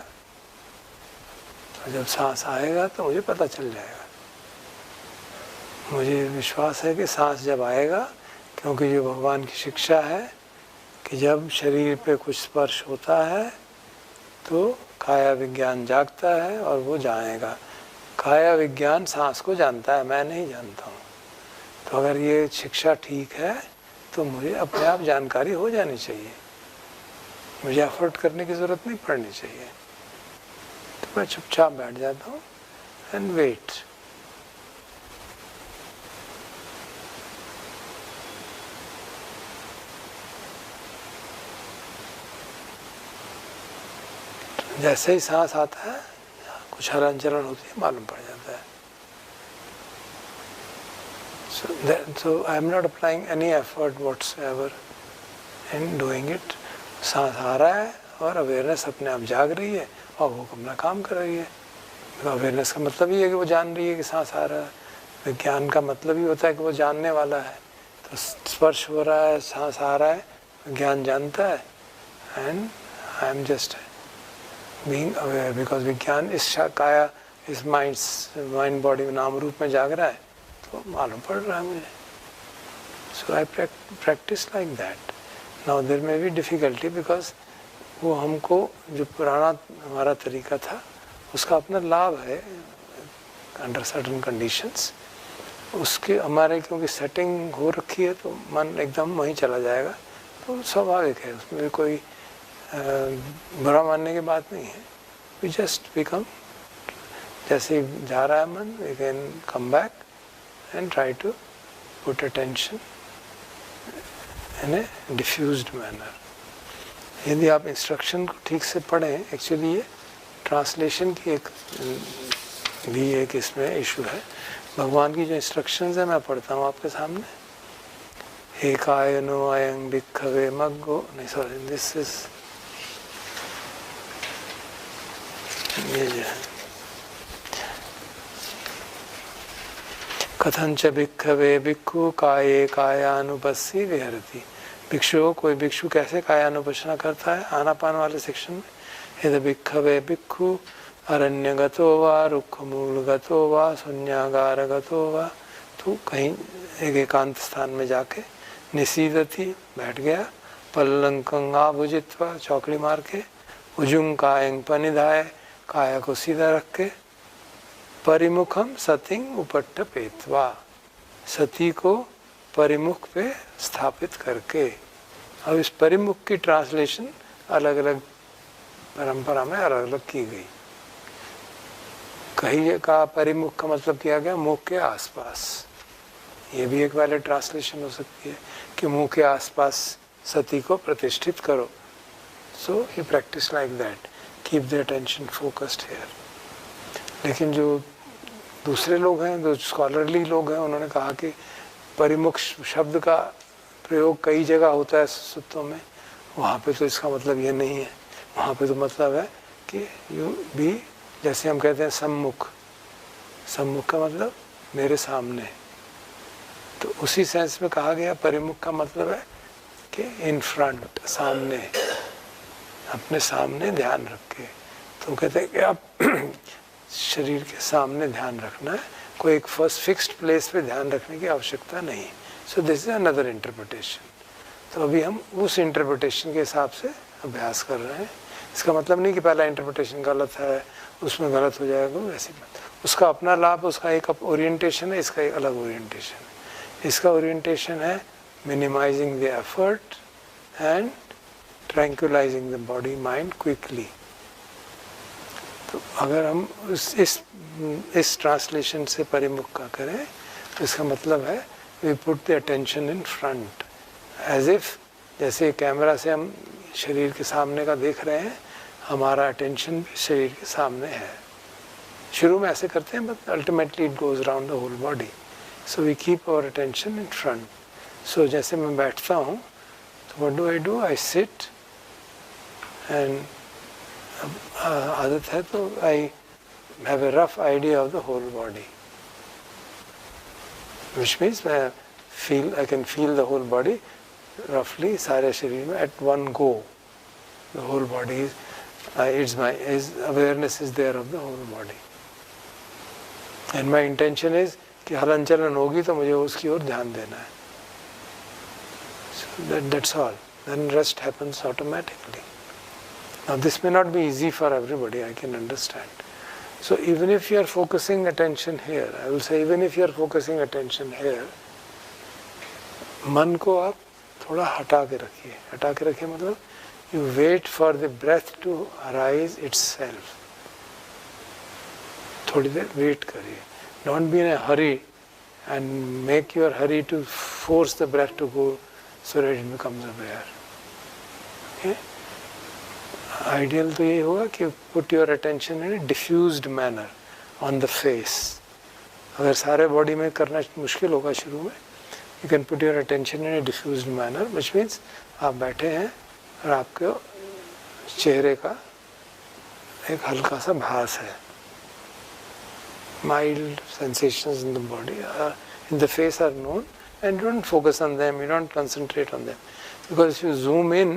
और जब सांस आएगा तो मुझे पता चल जाएगा। मुझे विश्वास है कि सांस जब आएगा, क्योंकि ये भगवान की शिक्षा है कि जब शरीर पे कुछ स्पर्श होता है तो काया विज्ञान जागता है और वो जाएगा। काया विज्ञान सांस को जानता है, मैं नहीं जानता हूँ। तो अगर ये शिक्षा ठीक है तो मुझे अपने आप जानकारी हो जानी चाहिए, मुझे एफर्ट करने की ज़रूरत नहीं पड़नी चाहिए। तो मैं चुपचाप बैठ जाता हूँ एंड वेट। जैसे ही सांस आता है कुछ हलन चलन होती है, मालूम पड़ जाता है. So I am not applying any effort whatsoever in doing it. सांस आ रहा है और अवेयरनेस अपने आप जाग रही है और वो अपना काम कर रही है. अवेयरनेस का मतलब ही है कि वो जान रही है कि सांस आ रहा है. विज्ञान का मतलब ही होता है कि वो जानने वाला है. तो स्पर्श हो रहा है, सांस आ रहा है, विज्ञान जानता है, and I am just being aware because विज्ञान इस काया, इस माइंड बॉडी नाम रूप में जाग रहा है, तो मालूम पड़ रहा है मुझे. So I practice like that. Now there may be difficulty because वो हमको जो पुराना हमारा तरीका था उसका अपना लाभ है अंडर सर्टन कंडीशंस. उसके हमारे क्योंकि सेटिंग हो रखी है तो मन एकदम वहीं चला जाएगा, तो स्वाभाविक है, उसमें कोई बुरा मानने की बात नहीं है. वी जस्ट बिकम, जैसे ही जा रहा है मन, we can come back and try to put attention in a diffused manner. यदि आप इंस्ट्रक्शन को ठीक से पढ़ें, एक्चुअली ये ट्रांसलेशन की एक इसमें इशू है. भगवान की जो इंस्ट्रक्शंस है मैं पढ़ता हूँ आपके सामने. हे कायनो अयं भिक्खवे मग्गो, नहीं सॉरी, दिस इज ये जो है कथंच भिक्खवे भिक्खु काये कायानुपस्सी विहरति. भिक्षु, कोई भिक्षु कैसे कायानुपसना करता है, आनापान वाले सेक्शन में. यदि भिक्खवे भिक्खु अरण्यगतो वा रुक्षमूलगतो वा शून्यागारगतो वा, तो कहीं एक एकांत स्थान में जाके निसीदति, बैठ गया, पल्लंकंगा भुजित्वा, चौकड़ी मार के, उजुंग कायंग पनिधाय, काया को सीधा रख के, परिमुखम सतिंग उपट्टपेत्वा, सती को परिमुख पे स्थापित करके. अब इस परिमुख की ट्रांसलेशन अलग अलग परंपरा में अलग अलग की गई. कहीं का परिमुख का मतलब किया गया मुख के आसपास. ये भी एक वैलिड ट्रांसलेशन हो सकती है कि मुंह के आसपास सती को प्रतिष्ठित करो. So you practice like that, keep the attention focused here. लेकिन जो दूसरे लोग हैं, जो स्कॉलरली लोग हैं, उन्होंने कहा कि परिमुख शब्द का प्रयोग कई जगह होता है सूत्रों में, वहाँ पे तो इसका मतलब ये नहीं है. वहाँ पे तो मतलब है कि यू भी, जैसे हम कहते हैं सम्मुख, सम्मुख का मतलब मेरे सामने, तो उसी सेंस में कहा गया परिमुख का मतलब है कि इन फ्रंट, सामने, अपने सामने ध्यान रख के. तो कहते हैं कि आप शरीर के सामने ध्यान रखना है, कोई एक फर्स्ट फिक्स्ड प्लेस पे ध्यान रखने की आवश्यकता नहीं. सो दिस इज अनदर इंटरप्रिटेशन. तो अभी हम उस इंटरप्रिटेशन के हिसाब से अभ्यास कर रहे हैं. इसका मतलब नहीं कि पहला इंटरप्रिटेशन गलत है, उसमें गलत हो जाएगा, वैसी बात. उसका अपना लाभ, उसका एक ओरिएंटेशन है, इसका एक अलग ओरिएंटेशन है. इसका ओरिएंटेशन है minimising the effort and tranquillising the body mind quickly. तो अगर हम इस ट्रांसलेशन से परिमुख का करें तो इसका मतलब है we put the attention in front, as if जैसे कैमरा से हम शरीर के सामने का देख रहे हैं, हमारा अटेंशन भी शरीर के सामने है. शुरू में ऐसे करते हैं, but ultimately it goes around the whole body. So we keep our attention in front. So जैसे मैं बैठता हूँ तो what do I do, I sit and आदत है तो I have a rough idea of the whole body, which means I can feel the whole body रफली, सारे शरीर में at one go. The whole body is awareness is there of the whole body. And my intention is कि हलन चलन होगी तो मुझे उसकी ओर ध्यान देना है. So that's all. Then rest happens automatically. Now this may not be easy for everybody, I can understand. So even if you are focusing attention here, I will say even if you are focusing attention here, मन को आप थोड़ा हटा के रखिए. हटा के रखिए मतलब you wait for the breath to arise itself. थोड़ी देर वेट करिए. Don't be in a hurry and make your hurry to force the breath to go so that it becomes aware. Okay? Ideal तो यही होगा कि put your attention in a diffused manner on the face. अगर सारे body में करना मुश्किल होगा शुरू में, you can put your attention in a diffused manner, which means आप बैठे हैं और आपके चेहरे का एक हल्का सा भास है, mild sensations in the body, in the face are known, and you don't focus on them, you don't concentrate on them, because if you zoom in,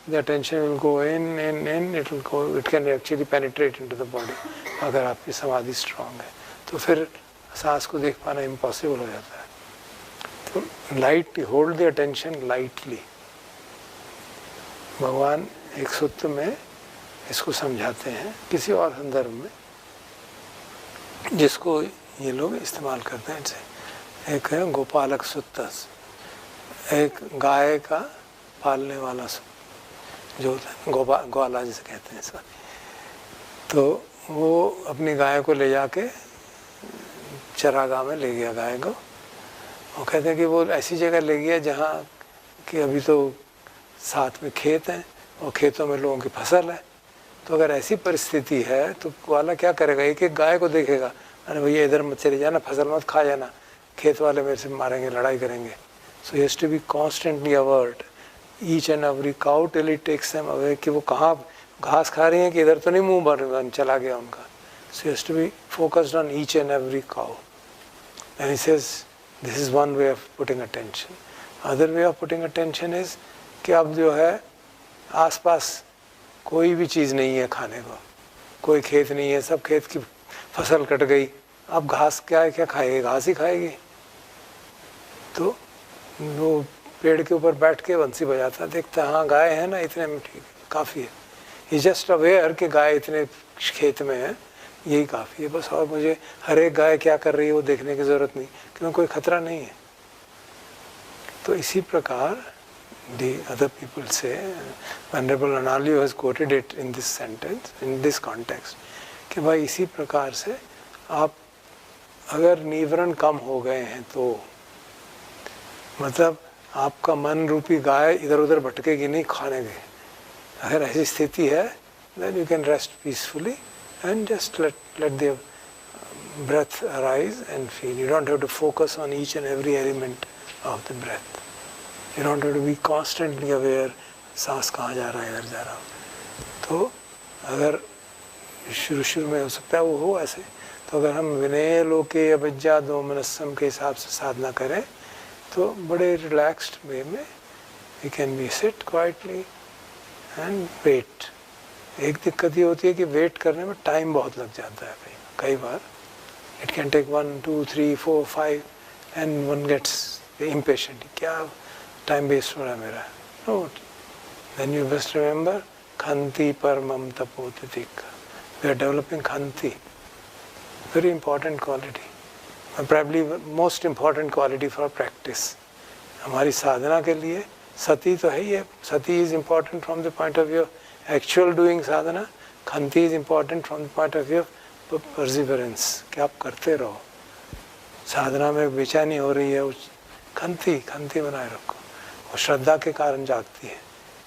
the attention will go in, it will go, it can actually penetrate into the body. अगर आपकी समाधि strong है तो फिर सांस को देख पाना impossible हो जाता है। तो light, hold the attention lightly। भगवान एक सूत्र में इसको समझाते हैं किसी और संदर्भ में, जिसको ये लोग इस्तेमाल करते हैं। इनसे एक है गोपालक सूत्र, एक गाय का पालने वाला जो होता है ग्वाला जिसे कहते हैं इसका, तो वो अपनी गाय को ले जाके चरागाह में ले गया गाय को। वो कहते हैं कि वो ऐसी जगह ले गया जहाँ कि अभी तो साथ में खेत हैं और खेतों में लोगों की फसल है। तो अगर ऐसी परिस्थिति है तो वाला क्या करेगा, एक एक गाय को देखेगा, अरे भैया इधर मत चले जाना, फसल मत खा जाना, खेत वाले मेरे से मारेंगे, लड़ाई करेंगे। So he has to be constantly alert each and every cow till it takes them away, कि वो कहाँ घास खा रही हैं कि इधर तो नहीं मुंह भर चला गया उनका। So he has to be focused on each and every cow. And he says this is one way of putting attention. Other way of putting attention is कि अब जो है आसपास कोई भी चीज़ नहीं है खाने को, कोई खेत नहीं है, सब खेत की फसल कट गई, अब घास क्या है, क्या खाएगी, घास ही खाएगी। तो वो पेड़ के ऊपर बैठ के बंसी बजाता, देखता हाँ गाय है ना, इतने में ठीक काफ़ी है। ही जस्ट अवेयर कि गाय इतने खेत में है, यही काफ़ी है बस, और मुझे हर एक गाय क्या कर रही है वो देखने की ज़रूरत नहीं, क्योंकि कोई खतरा नहीं है। तो इसी प्रकार the other people say, Venerable Analayo has quoted it in this sentence, in this context, कि भाई इसी प्रकार से आप अगर निवरण कम हो गए हैं तो मतलब आपका मन रूपी गाय इधर उधर भटकेगी नहीं खाने के। अगर ऐसी स्थिति है then you can rest peacefully and just let the breath arise and feel. You don't have to focus on each and every element of the breath. You don't have to be constantly aware सांस कहाँ जा रहा है, इधर जा रहा हो। तो अगर शुरू में हो सकता है वो हो ऐसे, तो अगर हम विनय लोके अभिज्ञा दो मनस्सम के हिसाब से साधना करें तो बड़े रिलैक्स्ड वे में we can be sit quietly and wait. एक दिक्कत ये होती है कि वेट करने में टाइम बहुत लग जाता है कई बार। It can take 1, 2, 3, 4, 5 and one gets impatient. क्या टाइम वेस्ट हो रहा है मेरा। No, then you must remember खंति परमम तपोतिक। वी आर डेवलपिंग खंति, very important quality, probably most important quality for practice. हमारी साधना के लिए सती तो है ही है, सती is important from the point of view actual doing साधना। खंति is important from the point of view perseverance, कि आप करते रहो। साधना में बेचैनी हो रही है, खंति बनाए रखो। वो श्रद्धा के कारण जागती है,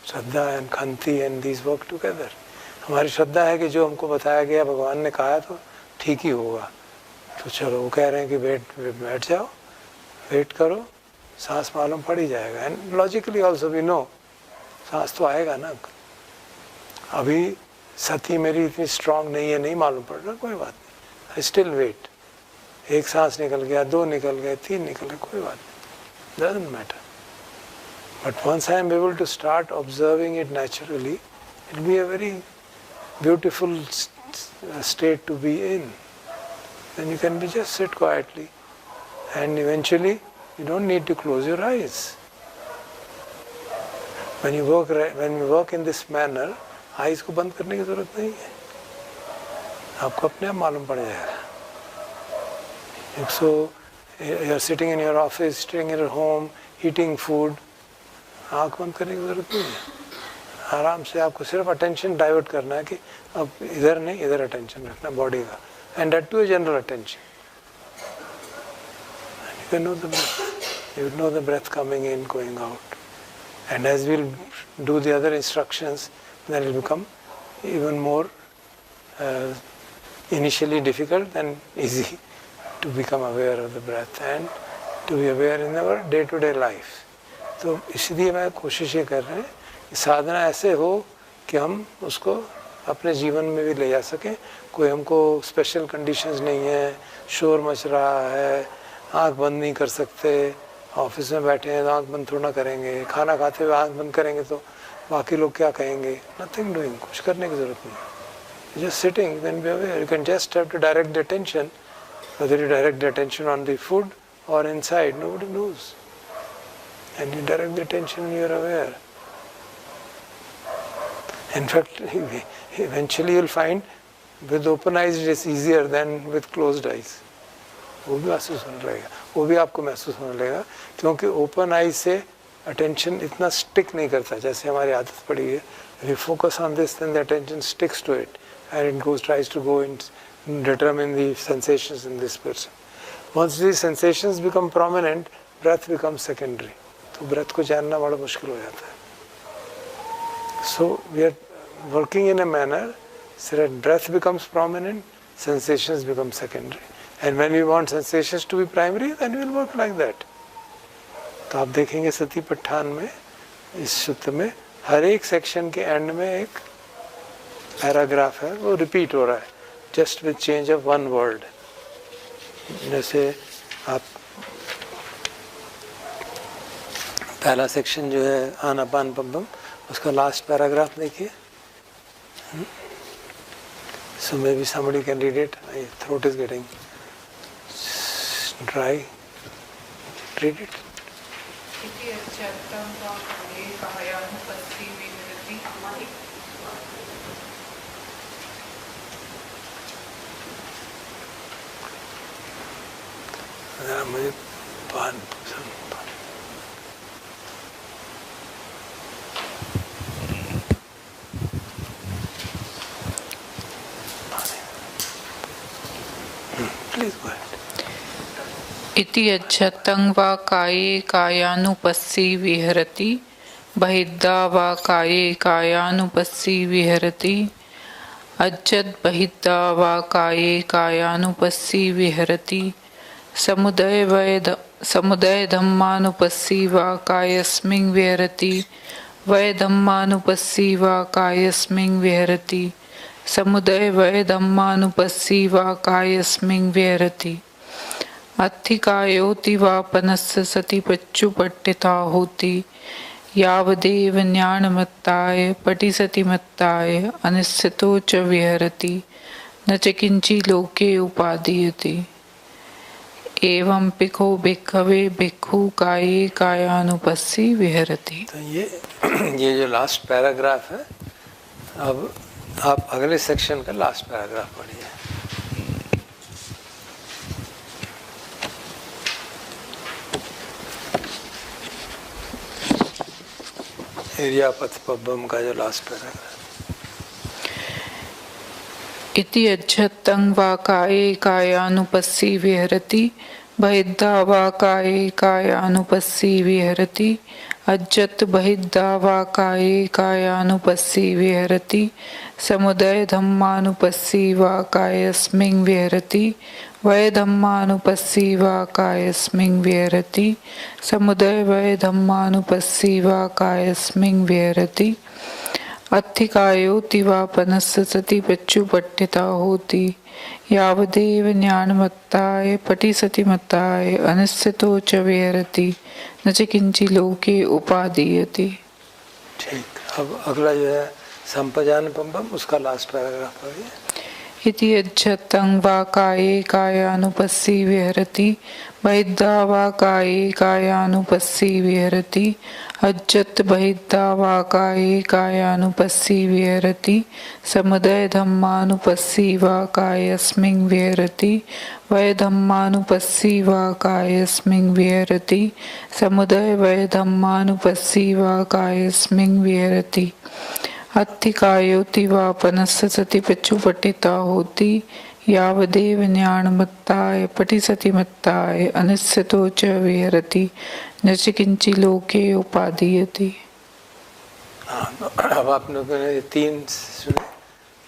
श्रद्धा एंड खंति एंड दीज वर्क टुगेदर। हमारी श्रद्धा है कि जो हमको बताया गया भगवान ने कहा तो ठीक ही होगा, तो चलो वो कह रहे हैं कि बैठ जाओ, वेट करो, सांस मालूम पड़ ही जाएगा। And logically also we know सांस तो आएगा ना। अभी सती मेरी इतनी स्ट्रांग नहीं है, नहीं मालूम पड़ रहा, कोई बात नहीं, आई स्टिल वेट। एक सांस निकल गया, 2 निकल गए, 3 निकल गए, कोई बात नहीं, doesn't matter. But once I am able to start observing it naturally, it will be a very beautiful state to be in. Then you can just sit quietly, and eventually you don't need to close your eyes. When you work in this manner, eyes को बंद करने की जरूरत नहीं है, आपको अपने आप मालूम पड़ जाएगा। So you are sitting in your office, sitting in your home, eating food, आँख बंद करने की जरूरत नहीं है। आराम से आपको सिर्फ अटेंशन डाइवर्ट करना है कि अब इधर नहीं, इधर अटेंशन रखना बॉडी का, and that too general attention. You can know the breath, you know the breath coming in, going out, and as will do the other instructions, then it will become even more initially difficult than easy to become aware of the breath and to be aware in our day-to-day life. तो इसलिए मैं कोशिश ये कर रहे हैं कि साधना ऐसे हो कि हम उसको अपने जीवन में भी ले जा सकें. कोई हमको स्पेशल कंडीशंस नहीं है, शोर मच रहा है, आंख बंद नहीं कर सकते, ऑफिस में बैठे हैं तो आंख बंद थोड़ा ना करेंगे, खाना खाते हुए आंख बंद करेंगे तो बाकी लोग क्या कहेंगे. नथिंग डूइंग, कुछ करने की जरूरत नहीं. Just sitting, then be aware. You can just have to direct the attention, whether you direct the attention on the food or inside, nobody knows. And you direct the attention and you are aware. In fact, eventually you will find with open eyes it is easier than with closed eyes. वो भी महसूस होने लगेगा, वो भी आपको महसूस होने लगेगा, क्योंकि ओपन आइज से अटेंशन इतना स्टिक नहीं करता जैसे हमारी आदत पड़ी है. If you focus on this, then the attention sticks to it and it goes, tries to go and determine the sensations in this person. Once these sensations become prominent, breath becomes secondary. तो breath को जानना बड़ा मुश्किल हो जाता है. So we are working in a manner so that breath becomes prominent, sensations become secondary. And when we want sensations to be primary, then we will work like that. तो आप देखेंगे सती पट्ठान में, इस सूत्र में हर एक सेक्शन के एंड में एक पैराग्राफ है, वो रिपीट हो रहा है, just with change of one word. जैसे आप पहला सेक्शन जो है आनापानपब्बम, उसका लास्ट पैराग्राफ देखिए. So maybe somebody can read it. My throat is getting dry. Read it. मुझे पान Please go ahead. इति अज्जतं वा काये कायानुपस्सी विहरति, बहिद्धा वा काये कायानुपस्सी विहरति, अज्जत् बहिद्धा वा काये कायानुपस्सी विहरति, समुदय धम्मानुपस्सी वा कायस्मिन् विहरति, वै धम्मानुपस्सी वा कायस्मिन् विहरति, समुदय वै धम्मानुपस्सी वा कायस्मिन् विहरति. अत्थिकायोति वापनस्य सति पच्चुपट्टिता होति, यावदेव ज्ञानमत्ताय पटिसतिमत्ताय अनिश्चितो च विहरति, न च किंचि लोके उपादीयते. एवं पिखो भिक्खवे भिक्खु काये कायानुपस्सी विहरति. तो ये जो लास्ट पैराग्राफ है, अब आप अगले सेक्शन का लास्ट पैराग्राफ पढ़िए. एरियापथपब्बम का जो लास्ट पैराग्राफ. इति अज्जतं वा काये कायानुपस्सी विहरति, बहिद्धा वा काये कायानुपस्सी विहरति, अज्जत् बहिद्धा वा काये कायानुपस्सी विहरति, समुदय धम्मानुपस्सी वा कायस्मिन् विहरति, वै धम्मानुपस्सी वा कायस्मिन् विहरति, समुदय वै धम्मानुपस्सी वा कायस्मिन् विहरति. अत्थिकायोति वापनस्य सति पच्चुपट्टिता होति, यावदेव ज्ञानमत्ताय पटिसतिमत्ताय अनिश्चितो च विहरति, न च किंचि लोके उपादीयते. ठीक. अब अगला जो है संपजानपब्बम, उसका लास्ट पैराग्राफ है. इति अज्जतं वा काये कायानुपस्सी विहरति, बहिद्धा वा काये कायानुपस्सी विहरति, अज्जत् बहिद्धा वा काये कायानुपस्सी विहरति, समुदय धम्मानुपस्सी वा कायस्मिन् विहरति, वै धम्मानुपस्सी वा कायस्मिन् विहरति, समुदय वै धम्मानुपस्सी वा कायस्मिन् विहरति. अत्थिकायोति वापनस्य सति पच्चुपट्टिता होति, यावदेव ज्ञानमत्ताय पटिसतिमत्ताय अनिश्चितो च विहरति, न च किंचि लोके उपादीयते. अब आप लोगों ने तीन सुने,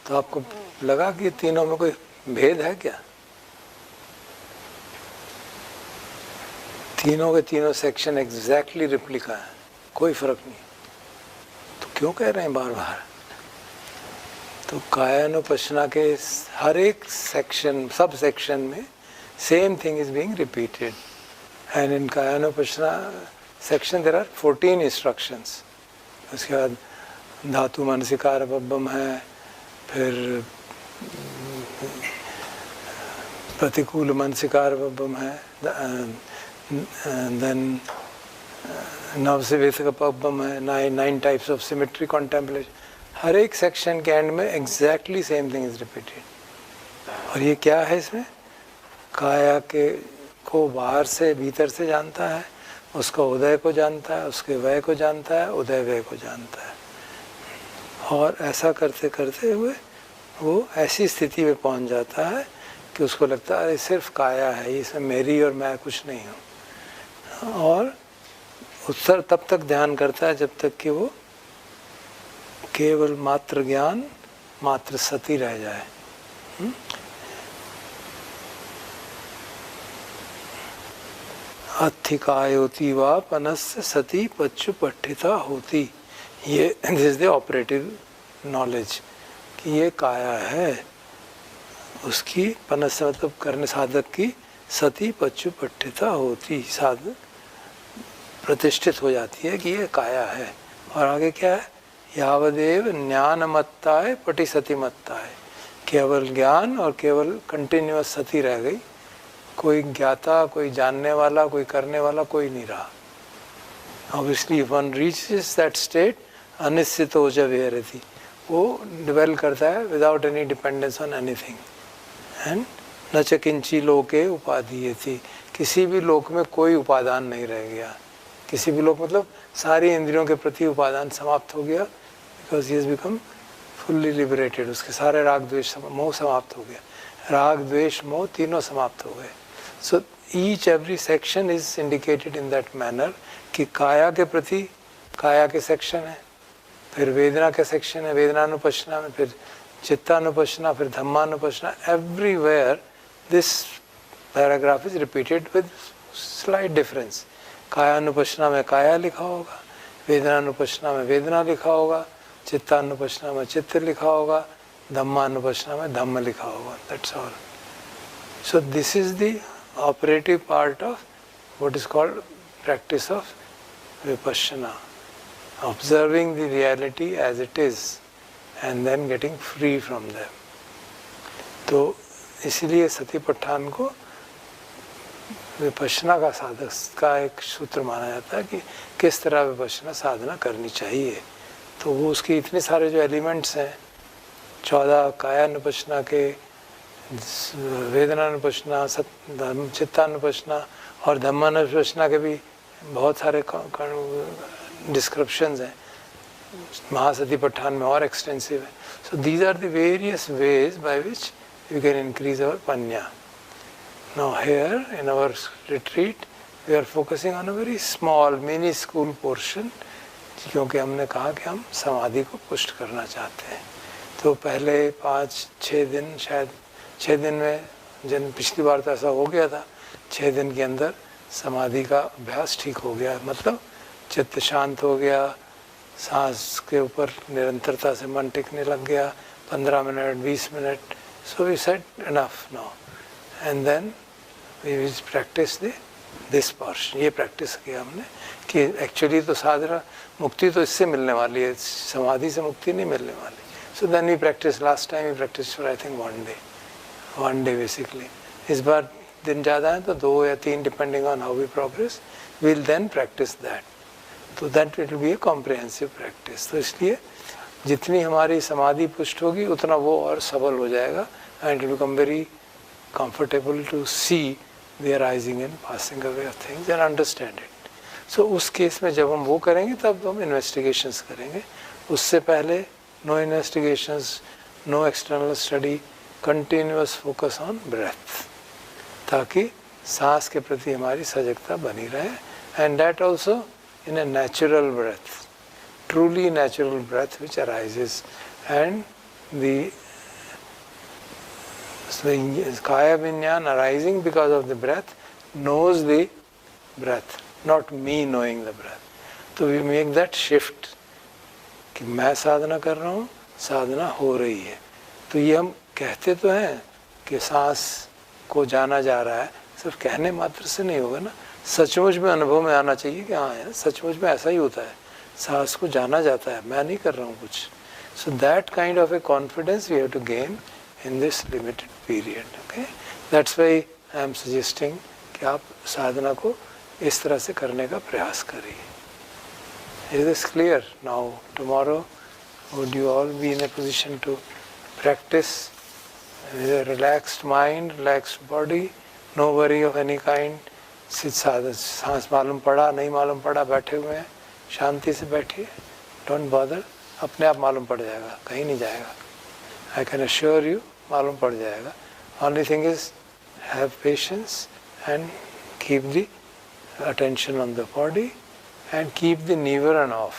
तो आपको लगा कि तीनों में कोई भेद है क्या? तीनों के तीनों सेक्शन एग्जैक्टली रिप्लिका है, कोई फर्क नहीं। तो क्यों कह रहे हैं बार बार? तो कायानुपश्यना के हर एक सेक्शन, सब सेक्शन में same thing is being repeated. And in कायानुपश्यना सेक्शन देयर आर 14 इंस्ट्रक्शंस। उसके बाद धातु मनसिकार बब्बम है, फिर प्रतिकूल मनसिकार बब्बम है, देन नवसिवेशक पब्बम है, 9 टाइप्स ऑफ सिमेट्री कॉन्टेम्पलेशन। हर एक सेक्शन के एंड में exactly same thing is repeated. और ये क्या है इसमें? काया के को बाहर से भीतर से जानता है, उसका उदय को जानता है, उसके वय को जानता है, उदय व्यय को जानता है। और ऐसा करते करते हुए वो ऐसी स्थिति में पहुंच जाता है कि उसको लगता है अरे सिर्फ काया है, इसमें मेरी और मैं कुछ नहीं हूँ। और उत्तर तब तक ध्यान करता है जब तक कि वो केवल मात्र ज्ञान, मात्र सती रह जाए। अधिकायोति वा पनस्य सती पच्चु पठिता होती। ये this is the operative knowledge कि ये काया है, उसकी पनस्य मतलब करने साधक की सती पच्चु पठिता होती, साधक प्रतिष्ठित हो जाती है कि ये काया है। और आगे क्या है? यावदेव ज्ञानमत्ताय पटि सती मत्ताय। केवल ज्ञान और केवल कंटिन्यूअस सती रह गई, कोई ज्ञाता, कोई जानने वाला, कोई करने वाला कोई नहीं रहा। Obviously one reaches that state अनिश्चितो च विहरति, वो डिवेल करता है without any dependence on anything. And न च किंची लोके उपाधीयति, किसी भी लोक में कोई उपादान नहीं रह गया। किसी भी लोक मतलब सारी इंद्रियों के प्रति उपादान समाप्त हो गया, because he has become fully liberated. उसके सारे राग द्वेष मोह समाप्त हो गया, राग द्वेष मोह तीनों समाप्त हो गए। So each every section is indicated in that manner कि काया के प्रति काया के सेक्शन है, फिर वेदना के सेक्शन है वेदनानुपश्यना में, फिर चित्तानुपश्यना, फिर धम्मानुपश्यना। Everywhere this paragraph is repeated with slight difference. कायानुपश्यना में काया लिखा होगा, वेदनानुपश्यना में वेदना लिखा होगा, चित्तानुपश्यना में चित्त लिखा होगा, धम्मानुपश्यना में धम्म लिखा होगा। That's all. So this is the operative part of what is called practice of Vipassana, observing the reality as it is and then getting free from them. तो इसीलिए सतीपट्ठान को विपश्यना का साधक का एक सूत्र माना जाता है कि किस तरह विपश्यना साधना करनी चाहिए। तो वो उसके इतने सारे जो एलिमेंट्स हैं, 14 कायानुपश्यना के, वेदनानुपश्यना, चित्तानुपश्यना और धम्मानुपश्यना के भी बहुत सारे डिस्क्रिप्शंस हैं। महासतीपट्ठान में और एक्सटेंसिव है। So these are the various ways by which you can increase our पन्या। Now here in our retreat we are focusing on a very small mini school portion, क्योंकि हमने कहा कि हम समाधि को पुष्ट करना चाहते हैं। तो पहले 5-6 दिन, शायद 6 दिन में, जिन पिछली बार तो ऐसा हो गया था, 6 दिन के अंदर समाधि का अभ्यास ठीक हो गया, मतलब चित्त शांत हो गया, सांस के ऊपर निरंतरता से मन टिकने लग गया, 15 minute 20 minute. So we said enough now and then we will practise this portion. ये प्रैक्टिस किया हमने कि एक्चुअली तो साधना मुक्ति तो इससे मिलने वाली है, समाधि से मुक्ति नहीं मिलने वाली। So then we practice, last time we practice for I think 1 day basically. इस बार दिन ज़्यादा है तो 2 या 3 depending on how we progress, we will then practice that. तो that it will be a comprehensive practice. तो इसलिए जितनी हमारी समाधि पुष्ट होगी उतना वो और सबल हो जाएगा and it will become very comfortable to see the arising and passing away of things and understand it. So उस केस में जब हम वो करेंगे तब हम इन्वेस्टिगेशंस करेंगे। उससे पहले no investigations, no external study, continuous focus on breath, ताकि सांस के प्रति हमारी सजगता बनी रहे। And that also in a natural breath, truly natural breath which arises, and the So kaya vinyan arising because of the breath knows the breath, not me knowing the breath. तो we make that shift कि मैं साधना कर रहा हूँ, साधना हो रही है. तो ये हम कहते तो हैं कि सांस को जाना जा रहा है, सिर्फ कहने मात्र से नहीं होगा ना, सचमुच में अनुभव में आना चाहिए कि हाँ सचमुच में ऐसा ही होता है, सांस को जाना जाता है, मैं नहीं कर रहा हूँ कुछ. So that kind of a confidence we have to gain in this limited period. Okay, that's why I am suggesting कि आप साधना को इस तरह से करने का प्रयास करिए. Is this clear? Now tomorrow would you all be in a position to practice with a relaxed mind, relaxed body, no worry of any kind. सांस मालूम पड़ा नहीं मालूम पड़ा, बैठे हुए हैं, शांति से बैठिए, डोंट बॉदर, अपने आप मालूम पड़ जाएगा, कहीं नहीं जाएगा. आई कैन अश्योर यू मालूम पड़ जाएगा. Only thing is have patience and keep the attention on the body and keep the निवरण ऑफ.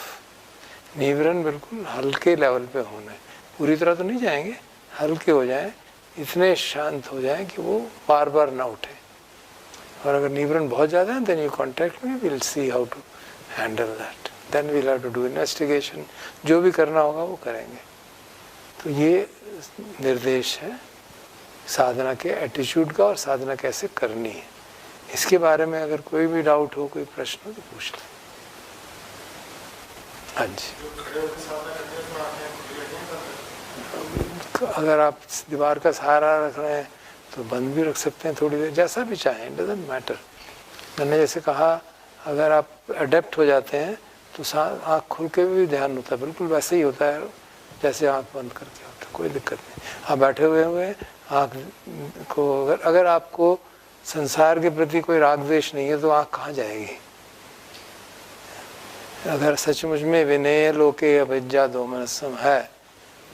निवरण बिल्कुल हल्के लेवल पे होना है, पूरी तरह तो नहीं जाएंगे, हल्के हो जाएं, इतने शांत हो जाएं कि वो बार बार ना उठे. और अगर निवरण बहुत ज़्यादा है then you contact me, will see how to handle that, then we'll have to do investigation, जो भी करना होगा वो करेंगे. तो ये निर्देश है साधना के एटीट्यूड का और साधना कैसे करनी है. इसके बारे में अगर कोई भी डाउट हो, कोई प्रश्न हो तो पूछ लें. हाँ जी. अगर आप दीवार का सहारा रख रहे हैं तो बंद भी रख सकते हैं थोड़ी देर, जैसा भी चाहें, इट डजंट मैटर. मैंने जैसे कहा अगर आप अडेप्ट हो जाते हैं तो आँख खुल के भी ध्यान होता है, बिल्कुल वैसे ही होता है जैसे आँख बंद करके होता है, कोई दिक्कत नहीं. आप बैठे हुए आँख को अगर आपको संसार के प्रति कोई राग द्वेष नहीं है तो आँख कहाँ जाएगी. अगर सचमुच में विनय लोके अविद्या दोमनसम है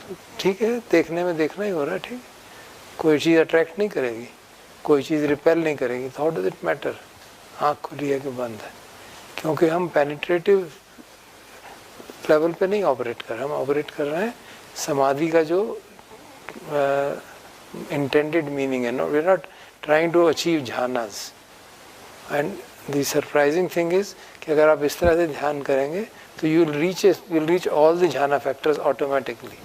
तो ठीक है, देखने में देखना ही हो रहा है, ठीक है, कोई चीज़ अट्रैक्ट नहीं करेगी, कोई चीज़ रिपेल नहीं करेगी, तो हाउ डज इट मैटर आँख खुली है कि बंद है. क्योंकि हम पेनिट्रेटिव लेवल पे नहीं ऑपरेट कर रहे, हम ऑपरेट कर रहे हैं समाधि का जो इंटेंडेड मीनिंग है. No, we are not trying to achieve झानास. And the surprising thing is कि अगर आप इस तरह से ध्यान करेंगे तो you will reach all the झाना factors automatically,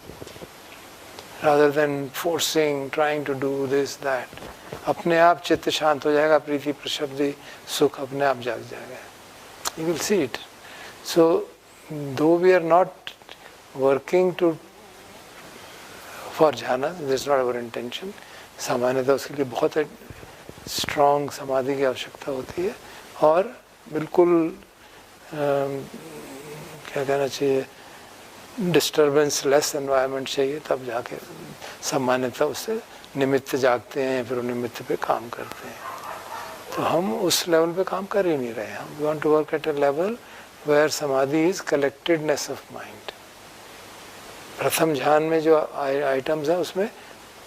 rather than forcing, trying to do this, that. अपने आप चित्त शांत हो जाएगा, प्रीति प्रशब्दि सुख अपने आप जाग जाएगा. You will see it. So, though we are not working for jhana, this is not our intention. सामान्यतः उसके लिए बहुत स्ट्रॉन्ग समाधि की आवश्यकता होती है और बिल्कुल क्या कहना चाहिए, डिस्टर्बेंस लेस एनवायरनमेंट चाहिए, तब जाके सामान्यतः उससे निमित्त जागते हैं, फिर निमित्त पे काम करते हैं. तो हम उस लेवल पे काम कर ही नहीं रहे हैं. हम want to work at a level where samadhi is collectedness of mind. प्रथम ध्यान में जो आइटम्स हैं उसमें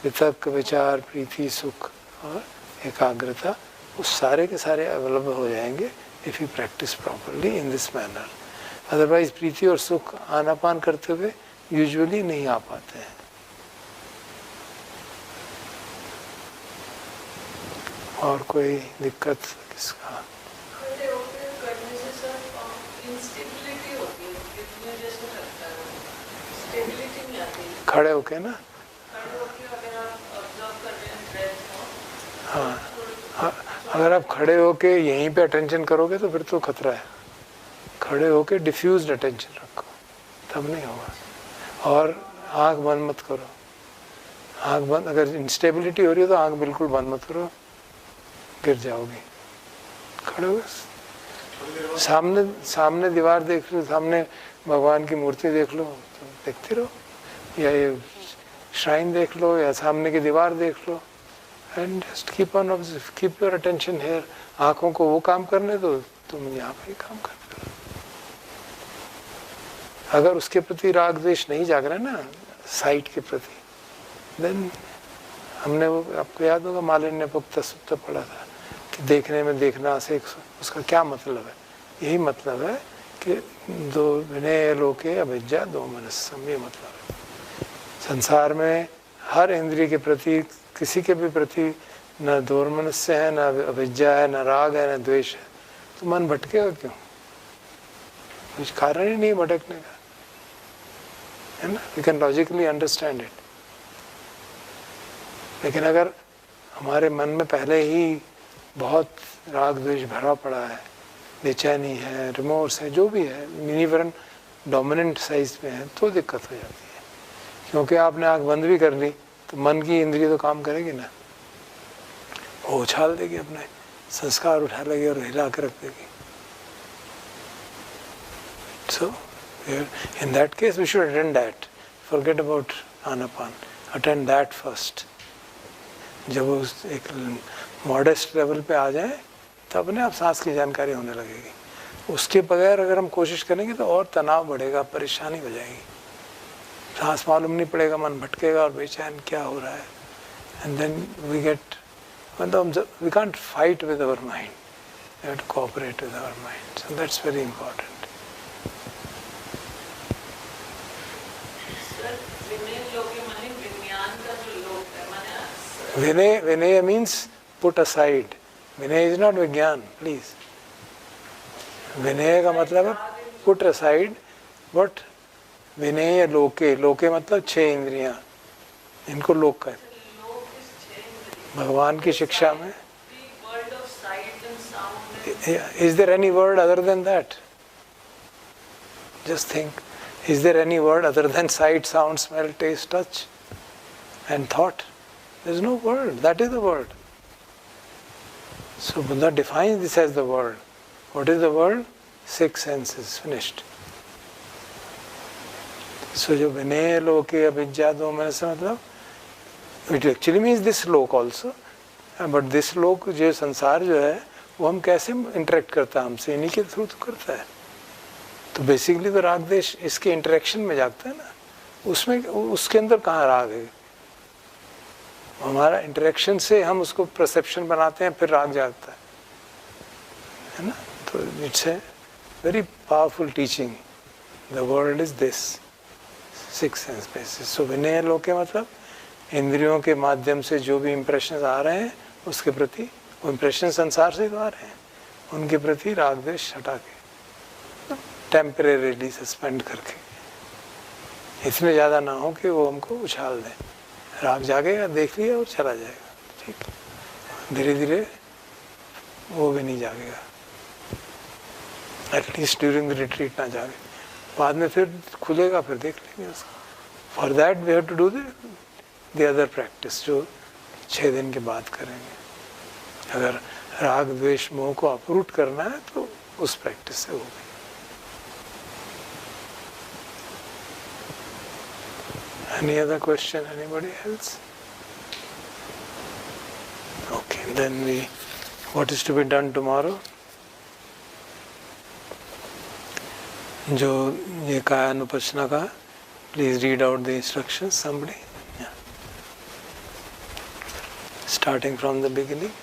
वितर्क, विचार, प्रीति, सुख और एकाग्रता, उस सारे के सारे अवेलेबल हो जाएंगे if you practice properly in this manner. Otherwise प्रीति और सुख आनापान करते हुए यूजुअली नहीं आ पाते हैं. और कोई दिक्कत किसका? खड़े होके ना, हाँ, अगर आप खड़े होके यहीं पे अटेंशन करोगे तो फिर तो खतरा है. खड़े होके डिफ्यूज्ड अटेंशन रखो, तब नहीं होगा. और आंख बंद मत करो. आंख बंद, अगर इंस्टेबिलिटी हो रही है तो आंख बिल्कुल बंद मत करो, गिर जाओगे. खड़े हो, सामने दीवार देख लो, सामने भगवान की मूर्ति देख लो, तो देखते रहो, या ये श्राइन देख लो, या सामने की दीवार देख लो. And just keep your attention here. आंखों को वो काम करने दो, तुम यहाँ पे काम करते हो. अगर उसके प्रति राग द्वेष नहीं जाग रहा है ना, साइट के प्रति, देन हमने वो, आपको याद होगा मालिन्य पुक्त सुप्त पढ़ा था कि देखने में देखना से उसका क्या मतलब है. यही मतलब है कि दो विनय लोके अविद्या दो मनस्सम, ये मतलब है. संसार में हर इंद्रिय के प्रति किसी के भी प्रति न दोर्मनस्य है, न अविद्या है, न राग है, न द्वेष है, तो मन भटकेगा क्यों? कुछ कारण ही नहीं भटकने का, है ना? We can logically understand it. लेकिन अगर हमारे मन में पहले ही बहुत राग द्वेष भरा पड़ा है, बेचैनी है, रिमोर्स है, जो भी है, मिनीवरन डोमिनेंट साइज में है, तो दिक्कत हो जाती है। क्योंकि आपने आंख बंद भी कर ली तो मन की इंद्रिय तो काम करेगी ना, वो उछाल देगी, अपने संस्कार उठा लेगी और हिला कर रख देगी। So in that case we should attend that, forget about आनापान, अटेंड दैट फर्स्ट। जब वो एक मॉडेस्ट लेवल पे आ जाए तब अपने आप सांस की जानकारी होने लगेगी। उसके बगैर अगर हम कोशिश करेंगे तो और तनाव बढ़ेगा, परेशानी हो जाएगी, सांस मालूम नहीं पड़ेगा, मन भटकेगा और बेचैन क्या हो रहा है। एंड देन वी गेट, मतलब we can't fight with our mind, we have to cooperate with our mind, so that's very important. Vinay, vinay means put aside, vinay is not vigyan, please. विनय का मतलब है पुट असाइड, बट विनय लोके, लोके मतलब 6 इंद्रियां, इनको लोक कहते हैं भगवान की शिक्षा में। Is there any word other than that? Just think, is there any word other than sight, sound, smell, taste, touch and thought? There is no word, that is the word. So Buddha defines this as the world. What is the world? 6 senses, finished. So जो विनय लोके अविद्या दो में से मतलब, it actually means this लोक also, but this लोक जो संसार जो है वो हम कैसे इंटरेक्ट करता है हमसे, इन्हीं के थ्रू तो करता है। तो बेसिकली तो राग देश इसके इंटरेक्शन में जागता है ना, उसमें उसके अंदर कहाँ राग है? हमारा इंटरेक्शन से हम उसको परसेप्शन बनाते हैं, फिर राग जागता है ना? तो it's a very powerful teaching, the world is this 6 sense basis. So विनय लोके मतलब इंद्रियों के माध्यम से जो भी इम्प्रेशंस आ रहे हैं उसके प्रति, वो इम्प्रेशन संसार से तो आ रहे हैं, उनके प्रति राग द्वेष हटा के, टेम्परेरीली सस्पेंड करके, इतने ज़्यादा ना हो कि वो हमको उछाल दें। राग जागेगा, देख लिया और चला जाएगा, ठीक, धीरे धीरे वो भी नहीं जागेगा, एटलीस्ट ड्यूरिंग द रिट्रीट ना जागे, बाद में फिर खुलेगा, फिर देख लेंगे उसको। For that we have to do the other practice जो 6 दिन के बाद करेंगे। अगर राग द्वेष मोह को अपरूट करना है तो उस प्रैक्टिस से होगी। Any other question? Anybody else? Okay, then what is to be done tomorrow? जो ये कायानुपश्यना का, please read out the instructions, somebody. Yeah. Starting from the beginning.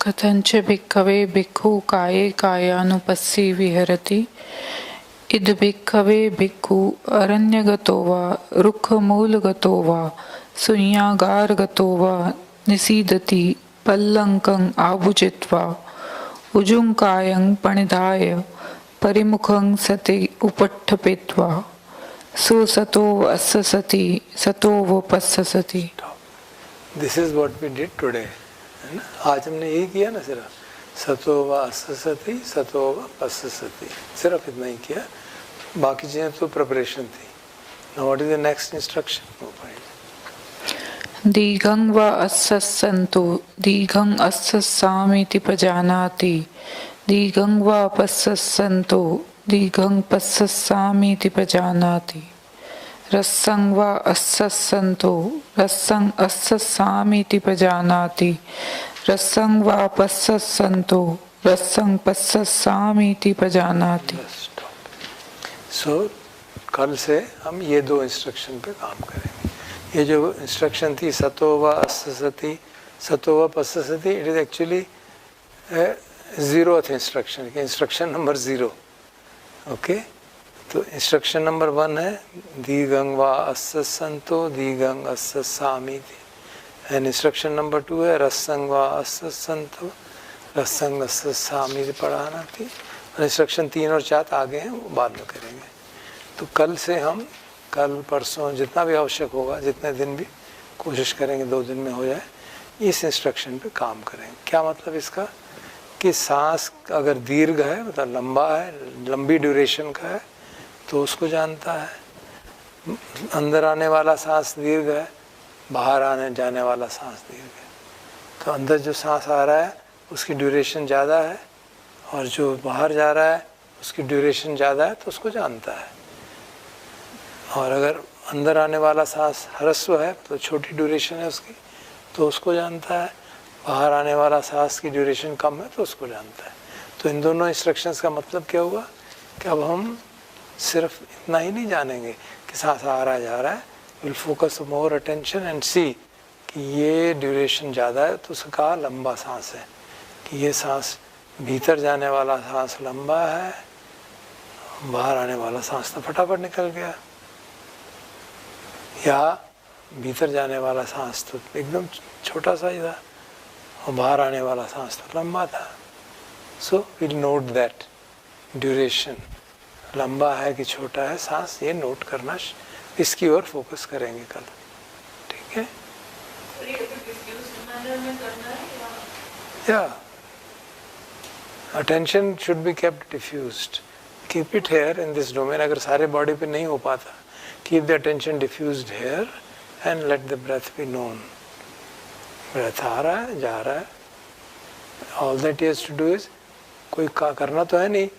कथंच भिक्खवे भिक्खु काये कायानुपस्सी विहरति। इद भिक्खवे भिक्खु अरण्यगतो वा रुक्खमूलगतो वा शून्यागारगतो वा निसीदति पल्लंकं आभुजित्वा उजुङ्कायं पणिधाय परिमुखं सति उपट्ठपित्वा सुसतो अस्ससति सतो वपस्ससति। This is what we did today. है ना? आज हमने यही किया ना, सिर्फ सतो व अस्ससति सतो व पस्ससति, सिर्फ इतना ही किया, बाकी चीजें तो प्रिपरेशन थी। Now what is the next instruction? दीघं वा अस्ससन्तु दीघं अस्ससामीति पजानाति। दीघं वा पस्ससन्तु दीघं पस्ससामीति पजानाति। रस्सं वा अस्ससन्तु रस्सं अस्ससामीति पजानाति। रस्सं वा पस्ससन्तु रस्सं पस्ससामीति पजानाति। सो कल से हम ये 2 इंस्ट्रक्शन पे काम करेंगे। ये जो इंस्ट्रक्शन थी सतो व अस्ससति सतो व पस्ससति, it is actually zeroth instruction की, इंस्ट्रक्शन नंबर 0. ओके, तो इंस्ट्रक्शन नंबर 1 है दीगंग वा अस्य संतो दीगंग अस्य सामीति, एंड इंस्ट्रक्शन नंबर 2 है रसंग वा अस्य संतो रसंग अस्य सामीति पढ़ाना थी. और इंस्ट्रक्शन 3 और 4 आगे हैं, वो बाद में करेंगे. तो कल से हम, कल परसों जितना भी आवश्यक होगा, जितने दिन भी कोशिश करेंगे 2 दिन में हो जाए, इस इंस्ट्रक्शन पे काम करेंगे. क्या मतलब इसका कि सांस अगर दीर्घ है, मतलब लंबा है, लंबी ड्यूरेशन का है, तो उसको जानता है. अंदर आने वाला सांस दीर्घ है, बाहर आने जाने वाला सांस दीर्घ है. तो अंदर जो सांस आ रहा है उसकी ड्यूरेशन ज़्यादा है, और जो बाहर जा रहा है उसकी ड्यूरेशन ज़्यादा है, तो उसको जानता है. और अगर अंदर आने वाला सांस ह्रस्व है, तो छोटी ड्यूरेशन है उसकी, तो उसको जानता है. बाहर आने वाला सांस की ड्यूरेशन कम है, तो उसको जानता है. तो इन दोनों इंस्ट्रक्शंस का मतलब क्या हुआ कि अब हम सिर्फ इतना ही नहीं जानेंगे कि सांस आ रहा है जा रहा है, will focus more attention and see कि ये ड्यूरेशन ज़्यादा है, तो उसका लंबा सांस है, कि ये सांस भीतर जाने वाला सांस लंबा है, बाहर आने वाला सांस तो फटाफट निकल गया, या भीतर जाने वाला सांस तो एकदम छोटा सा ही था, और बाहर आने वाला सांस तो लंबा था. So will note that duration, लंबा है कि छोटा है सांस, ये नोट करना, इसकी ओर फोकस करेंगे कल. ठीक है, या attention should be kept diffused. Keep it here in this domain. अगर सारे बॉडी पे नहीं हो पाता, keep the attention diffused here and let the breath be known. breath आ रहा है, जा रहा है. all that he has to do is, कोई करना तो है नहीं,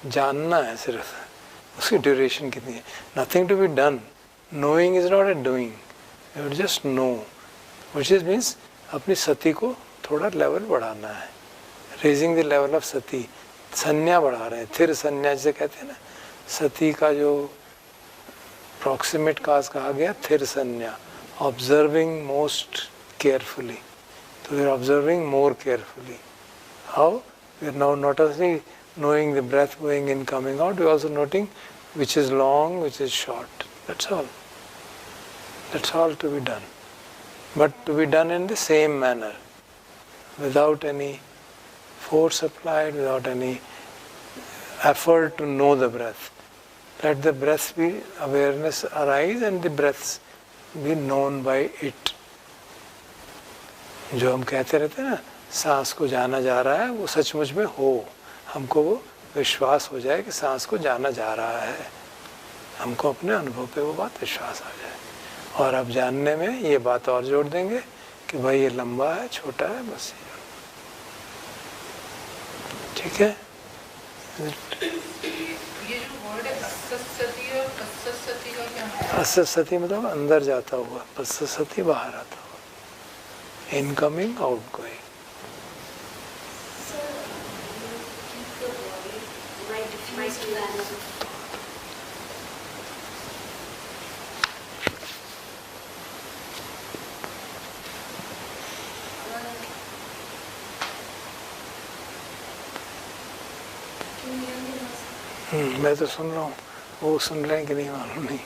जानना है सिर्फ उसकी ड्यूरेशन कितनी है. nothing to be done. knowing is not a doing. you just know, which is means अपनी सती को थोड़ा लेवल बढ़ाना है. raising the level of सती, संज्ञा बढ़ा रहे हैं. थिर संज्ञा जिसे कहते हैं ना, सती का जो प्रॉक्सिमेट काज कहा गया, थिर संज्ञा, ऑब्जर्विंग मोस्ट केयरफुली. तो we are observing more carefully. How? We are now not only knowing the breath going in, coming out, we are also noting which is long, which is short. That's all. That's all to be done. But to be done in the same manner, without any force applied, without any effort to know the breath. Let the breath be, awareness arise and the breaths be known by it. जो हम कहते रहते हैं ना, सांस को जाना जा रहा है, वो सचमुच में हो. हमको वो विश्वास हो जाए कि सांस को जाना जा रहा है. हमको अपने अनुभव पे वो बात विश्वास आ जाए. और अब जानने में ये बात और जोड़ देंगे कि भाई ये लंबा है, छोटा है, बस. ठीक है. अससती मतलब अंदर जाता हुआ, पससती बाहर आता हुआ, इनकमिंग आउटगोइंग. मैं तो सुन रहा हूँ, वो सुन रहे हैं कि नहीं मालूम नहीं.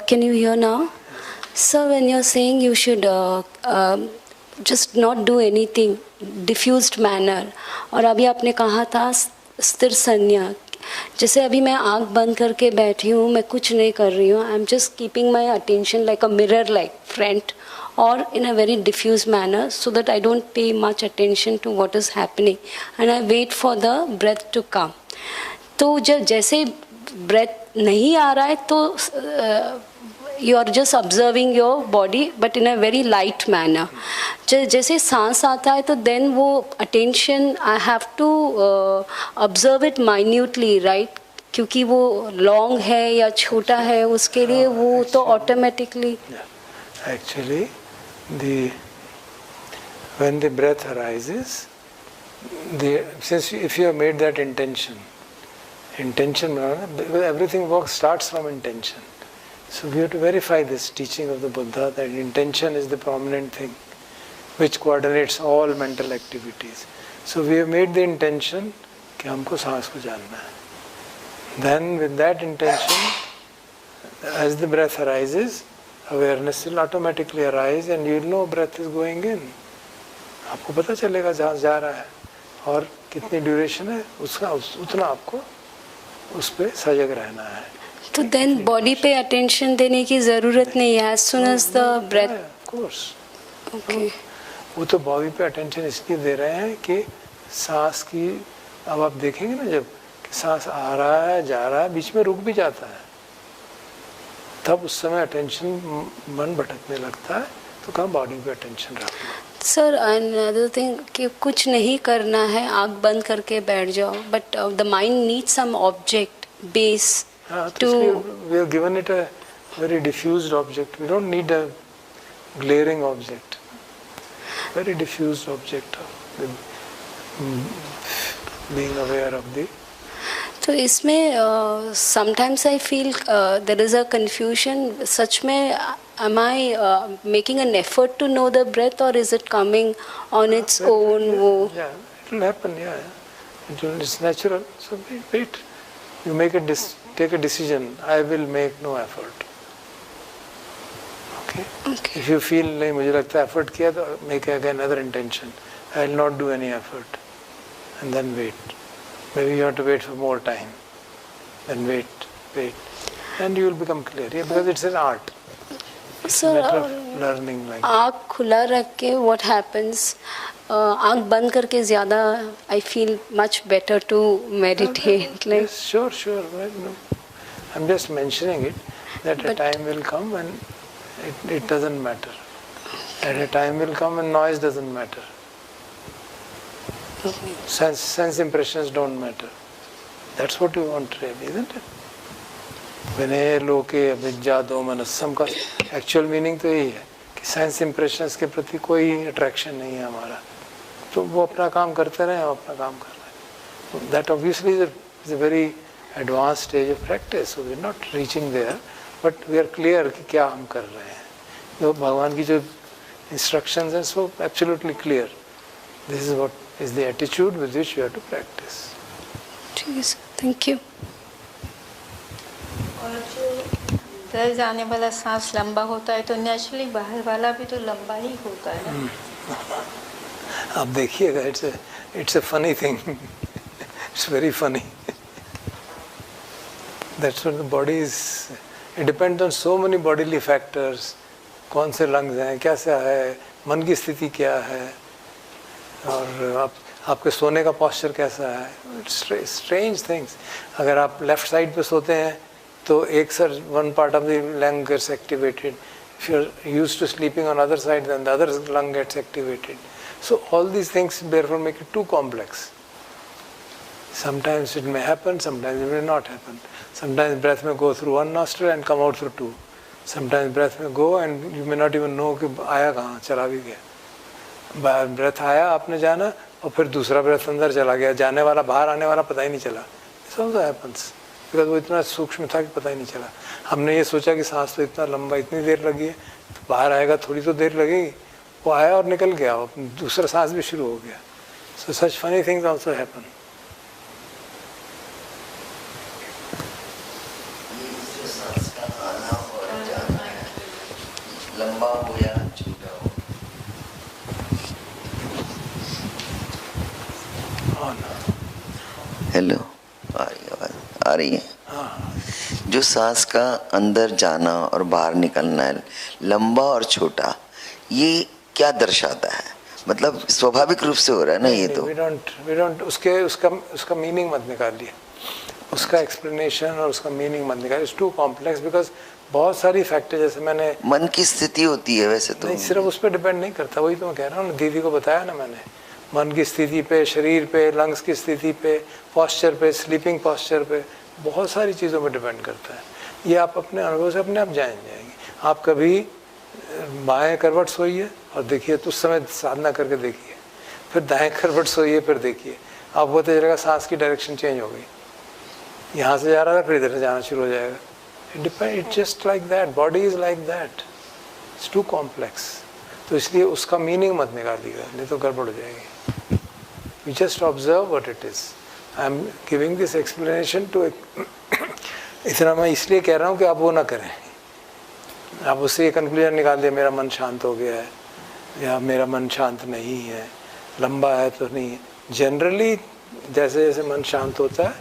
Can you hear now? So when you're saying you should just not do anything, diffused manner, और अभी आपने कहा था स्थिर संज्ञा, जैसे अभी मैं आँख बंद करके बैठी हूँ, मैं कुछ नहीं कर रही हूँ, I am just keeping my attention like a mirror, like front, or in a very diffuse manner, so that I don't pay much attention to what is happening and I wait for the breath to come. तो जब जैसे breath नहीं आ रहा है तो you are just observing your body but in a very light manner. जैसे सांस आता है तो then वो attention I have to observe it minutely, right? क्योंकि वो long है या छोटा है, उसके लिए वो तो automatically. Actually, when the breath arises, since if you have made that intention, everything starts from intention. So we have to verify this teaching of the Buddha that intention is the prominent thing which coordinates all mental activities. So we have made the intention कि हमको सांस को जानना है. Then with that intention, as the breath arises, awareness will automatically arise and you will know breath is going in. आपको पता चलेगा जहाँ जा रहा है और कितनी ड्यूरेशन है उसका उतना आपको उस पे सजग रहना है. तो देन बॉडी पे अटेंशन देने की ज़रूरत नहीं है as soon as the breath. Of course. Okay. वो तो बॉडी पे अटेंशन इसलिए दे रहे हैं कि सांस की, अब आप देखेंगे ना जब कि सांस आ रहा है जा रहा है बीच में रुक भी जाता है, तब उस समय अटेंशन मन भटकने लगता है, तो कहाँ बॉडी पे अटेंशन रखना. सर अनदर थिंग कि कुछ नहीं करना है, आँख बंद करके बैठ जाओ, but the mind needs some object base तो we have given it a very diffused object. We don't need a glaring object. Very diffused object of being aware of the. तो इसमें sometimes I feel there is a confusion. सच में am I making an effort to know the breath or is it coming on its own? वो Yeah, it will happen. Yeah, it's natural. So wait. You take a decision. I will make no effort. Okay. Okay. If you feel नहीं मुझे लगता है effort किया तो make again another intention. I will not do any effort, and then wait. Maybe you have to wait for more time. Then wait, and you will become clear. Yeah, because it's an art. It's a matter of learning. Like आँख खुला रख के what happens? आँख बंद करके ज़्यादा I feel much better to meditate. Like yes, sure. Well, no. I'm just mentioning it that a time will come when it doesn't matter. At a time will come when noise doesn't matter. Sense impressions don't matter. That's what you want really, isn't it? विनय लोके अभिज्ञा दो मनस्सम का actual meaning तो यही है कि sense impressions के प्रति कोई अट्रैक्शन नहीं है हमारा, तो वो अपना काम करते रहे, हम अपना काम कर रहे हैं. That obviously is a very advance stage of practice. So we are not reaching there, but we are clear कि क्या हम कर रहे हैं. तो भगवान की जो इंस्ट्रक्शंस हैं so absolutely clear. This is what is the attitude with which you have to practice. ठीक है सर, थैंक यू. और जो अंदर जाने वाला सांस लंबा होता है तो नेचुरली बाहर वाला भी तो लंबा ही होता है ना. आप देखिएगा, it's a funny thing. It's very funny. That's what the body is. It depends on so many bodily factors. कौन से लंग्स हैं, कैसा है, मन की स्थिति क्या है, और आपके सोने का पोस्चर कैसा है. It's strange things. अगर आप लेफ्ट साइड पे सोते हैं तो एक sir one part of the lung gets activated. If you are used to sleeping on other side then the other lung gets activated. So all these things therefore make it too complex. Sometimes it may happen, sometimes it may not happen. Sometimes breath may go through one nostril and come out through two. Sometimes breath may go and you may not even know कि आया कहाँ, चला भी गया. Breath आया, आपने जाना, और फिर दूसरा ब्रेथ अंदर चला गया, जाने वाला बाहर आने वाला पता ही नहीं चला. This also happens. Because वो इतना सूक्ष्म था कि पता ही नहीं चला. हमने ये सोचा कि सांस तो इतना लंबा, इतनी देर लगी है, तो बाहर आएगा थोड़ी तो देर लगेगी. वो आया और निकल गया, दूसरा सांस भी शुरू हो गया. So such funny things also happen. सांस का आना और जाना लंबा हो या छोटा हो. हेलो, आ रही है. जो सांस का अंदर जाना और बाहर निकलना है, लंबा और छोटा, ये क्या दर्शाता है? मतलब स्वाभाविक रूप से हो रहा है ना ये तो. We don't उसका मीनिंग मत निकालिए, उसका एक्सप्लेनेशन और उसका मीनिंग मत निकालिए. It's to complex. बिकॉज बहुत सारी फैक्टर, जैसे मैंने मन की स्थिति होती है वैसे तो नहीं, सिर्फ उस पर डिपेंड नहीं करता. वही तो मैं कह रहा हूँ, दीदी को बताया ना मैंने, मन की स्थिति पे, शरीर पे, लंग्स की स्थिति पे, पॉस्चर पे, स्लीपिंग पॉस्चर पे, बहुत सारी चीज़ों पे डिपेंड करता है. ये आप अपने अनुभव से अपने आप जाएंगे. आप कभी बाएं करवट सोइए और देखिए, तो उस समय साधना करके देखिए. फिर दाएं करवट सोइए, फिर देखिए, आपको पता चलेगा सांस की डायरेक्शन चेंज हो गई. यहाँ से जा रहा था, फिर इधर से जाना शुरू हो जाएगा. It's just like that. Body is like that. It's too complex. तो इसलिए उसका मीनिंग मत निकालिएगा, नहीं तो गड़बड़ हो जाएगी. You just observe what it is. I am giving this explanation to इतना मैं इसलिए कह रहा हूँ कि आप वो ना करें. आप उससे ये कंक्लूजन निकाल दिया मेरा मन शांत हो गया है या मेरा मन शांत नहीं है, लंबा है तो नहीं है. जनरली जैसे जैसे मन शांत होता है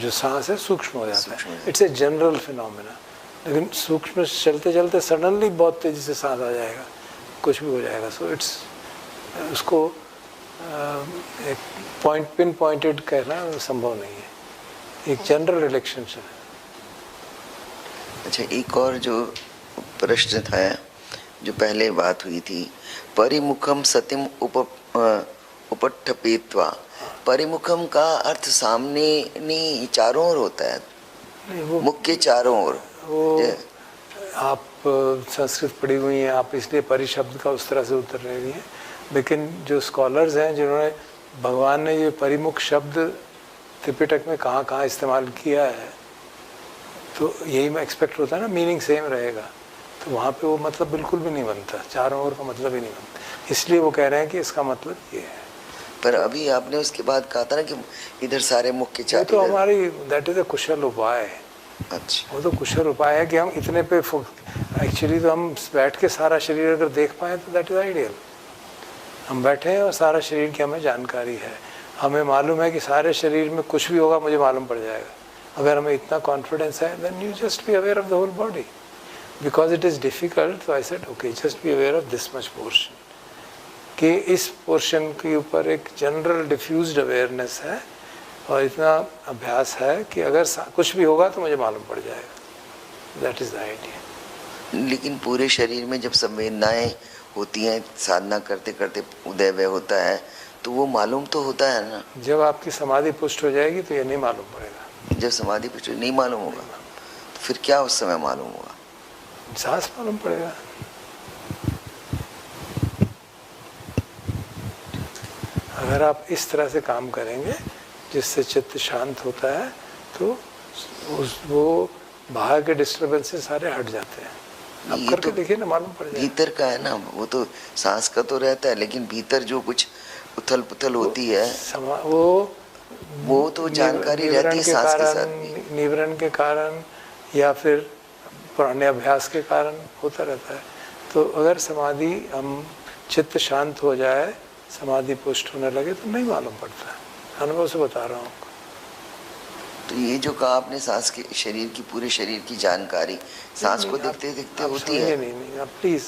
जो सांस है सूक्ष्म हो जाता है. It's a general phenomena. लेकिन सूक्ष्म चलते चलते सडनली बहुत तेजी से सांस आ जाएगा, कुछ भी हो जाएगा. सो इट्स उसको एक पिन पॉइंटेड कहना संभव नहीं है. एक जनरल रिलेशनशिप है. अच्छा, एक और जो प्रश्न था जो पहले बात हुई थी, परिमुखम सतिम उपट्ठपेत्वा. परिमुखम का अर्थ सामने नहीं, चारों ओर होता है. मुख के चारों ओर. वो आप संस्कृत पढ़ी हुई हैं, आप इसलिए परिशब्द का उस तरह से उत्तर ले रही हैं. लेकिन जो स्कॉलर्स हैं जिन्होंने भगवान ने ये परिमुख शब्द त्रिपिटक में कहाँ कहाँ इस्तेमाल किया है, तो यही मैं एक्सपेक्ट होता है ना, मीनिंग सेम रहेगा. तो वहाँ पे वो मतलब बिल्कुल भी नहीं बनता, चारों ओर का मतलब ही नहीं बनता. इसलिए वो कह रहे हैं कि इसका मतलब ये है. पर अभी आपने उसके बाद कहा था ना कि इधर सारे मुख के चारों. तो हमारी दैट इज अ कुशल उपाय. अच्छा, वो तो कुशल उपाय है कि हम इतने पे एक्चुअली तो हम बैठ के सारा शरीर अगर देख पाए तो दैट इज आइडियल. हम बैठे हैं और सारा शरीर की हमें जानकारी है. हमें मालूम है कि सारे शरीर में कुछ भी होगा मुझे मालूम पड़ जाएगा. अगर हमें इतना कॉन्फिडेंस है then you just be aware of the whole body. Because it is difficult, so I said okay just be aware of this much portion. कि इस पोर्शन के ऊपर एक जनरल डिफ्यूज्ड अवेयरनेस है और इतना अभ्यास है कि अगर कुछ भी होगा तो मुझे मालूम पड़ जाएगा. That is the idea. लेकिन पूरे शरीर में जब संवेदनाएं होती हैं, साधना करते करते उदय व्यय होता है, तो वो मालूम तो होता है ना. जब आपकी समाधि पुष्ट हो जाएगी तो ये नहीं मालूम पड़ेगा. जब समाधि पुष्ट नहीं मालूम होगा तो फिर क्या उस समय मालूम होगा? सांस मालूम पड़ेगा. अगर आप इस तरह से काम करेंगे जिससे चित्त शांत होता है तो वो बाहर के डिस्टर्बेंसेस सारे हट जाते हैं. आप करके तो देखिए ना, मालूम पड़ जाएगा. भीतर का है ना, वो तो सांस का तो रहता है, लेकिन भीतर जो कुछ उथल पुथल होती है वो तो जानकारी रहती है सांस के साथ भी. निवरण के कारण या फिर पुराने अभ्यास के कारण होता रहता है. तो अगर समाधि हम चित्त शांत हो जाए, समाधि पुष्ट होने लगे तो नहीं मालूम पड़ता. अनुभव से बता रहा हूँ. तो ये जो कहा आपने सांस के शरीर की, पूरे शरीर की जानकारी सांस को देखते देखते होती है. नहीं, आप प्लीज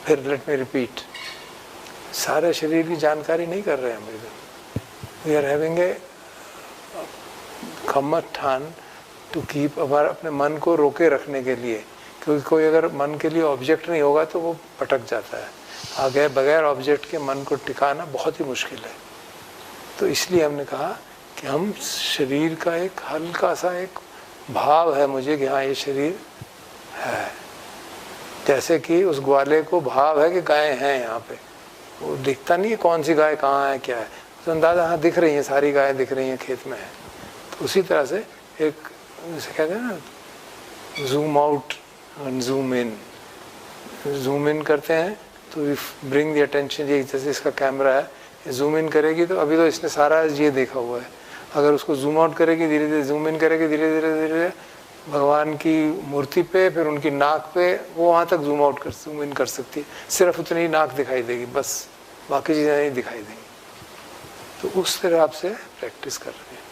फिर लेट मी रिपीट. सारे शरीर की जानकारी नहीं कर रहे हैं हम इधर. वी आर हैविंग ए खम्मठान टू कीप अपने मन को रोके रखने के लिए. क्योंकि कोई अगर मन के लिए ऑब्जेक्ट नहीं होगा तो वो भटक जाता है. आगे बगैर ऑब्जेक्ट के मन को टिकाना बहुत ही मुश्किल है. तो इसलिए हमने कहा कि हम शरीर का एक हल्का सा एक भाव है मुझे कि हाँ ये शरीर है. जैसे कि उस ग्वाले को भाव है कि गाय हैं यहाँ पे. वो दिखता नहीं है कौन सी गाय कहाँ है क्या है, तो अंदाज़ा हाँ दिख रही हैं, सारी गायें दिख रही हैं खेत में है. तो उसी तरह से एक जैसे कहते हैं ना zoom out and zoom in. Zoom in करते हैं तो ब्रिंग द अटेंशन. ये जैसे इसका कैमरा है, जूम इन करेगी तो अभी तो इसने सारा ये देखा हुआ है. अगर उसको जूम आउट करेगी, धीरे धीरे जूम इन करेगी, धीरे धीरे धीरे भगवान की मूर्ति पे, फिर उनकी नाक पे, वो वहाँ तक जूम इन कर सकती है. सिर्फ उतनी ही नाक दिखाई देगी बस, बाकी चीज़ें नहीं दिखाई देंगी. तो उस तरह आपसे प्रैक्टिस कर रहे हैं.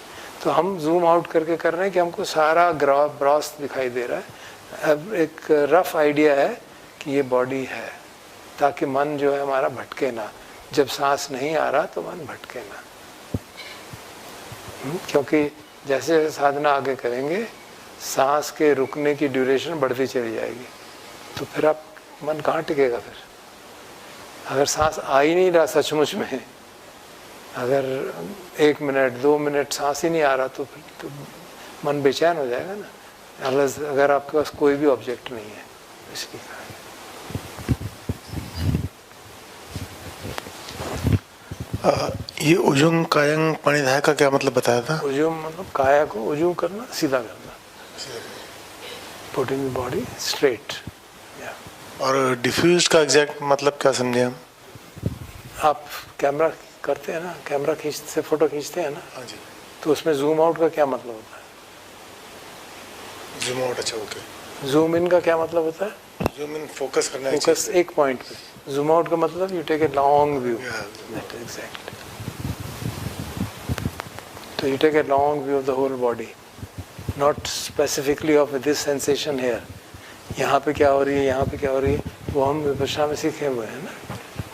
तो हम जूम आउट करके कर रहे हैं कि हमको सारा ब्रॉस दिखाई दे रहा है. अब एक रफ आइडिया है कि ये बॉडी है, ताकि मन जो है हमारा भटके ना. जब सांस नहीं आ रहा तो मन भटके ना. क्योंकि जैसे जैसे साधना आगे करेंगे सांस के रुकने की ड्यूरेशन बढ़ती चली जाएगी. तो फिर आप मन कहाँ टिकेगा फिर. अगर सांस आ ही नहीं रहा सचमुच में, अगर 1 मिनट 2 मिनट सांस ही नहीं आ रहा तो फिर तो मन बेचैन हो जाएगा ना. अगर आपके पास कोई भी ऑब्जेक्ट नहीं है. इसलिए ये उजुंग कायंग पाणिधाय का क्या मतलब बताया था? उजुम मतलब काया को उजू करना, सीधा करना. Putting the body straight. और डिफ्यूज्ड का एग्जैक्ट मतलब क्या समझे हम? आप कैमरा करते हैं ना, कैमरा खींचते फोटो खींचते हैं ना, हाँ जी। तो उसमें जूम आउट का क्या मतलब होता है? जूम आउट, अच्छा ओके। जूम इन का क्या मतलब होता है? जूम इन फोकस करना है, फोकस एक पॉइंट पे। जूम आउट का मतलब you take a long view. Exact. तो you take a long view of the whole body, not specifically of this sensation here. यहाँ पे क्या हो रही है, यहाँ पे क्या हो रही है, वो हम विपश्यना में सीखे हुए हैं ना,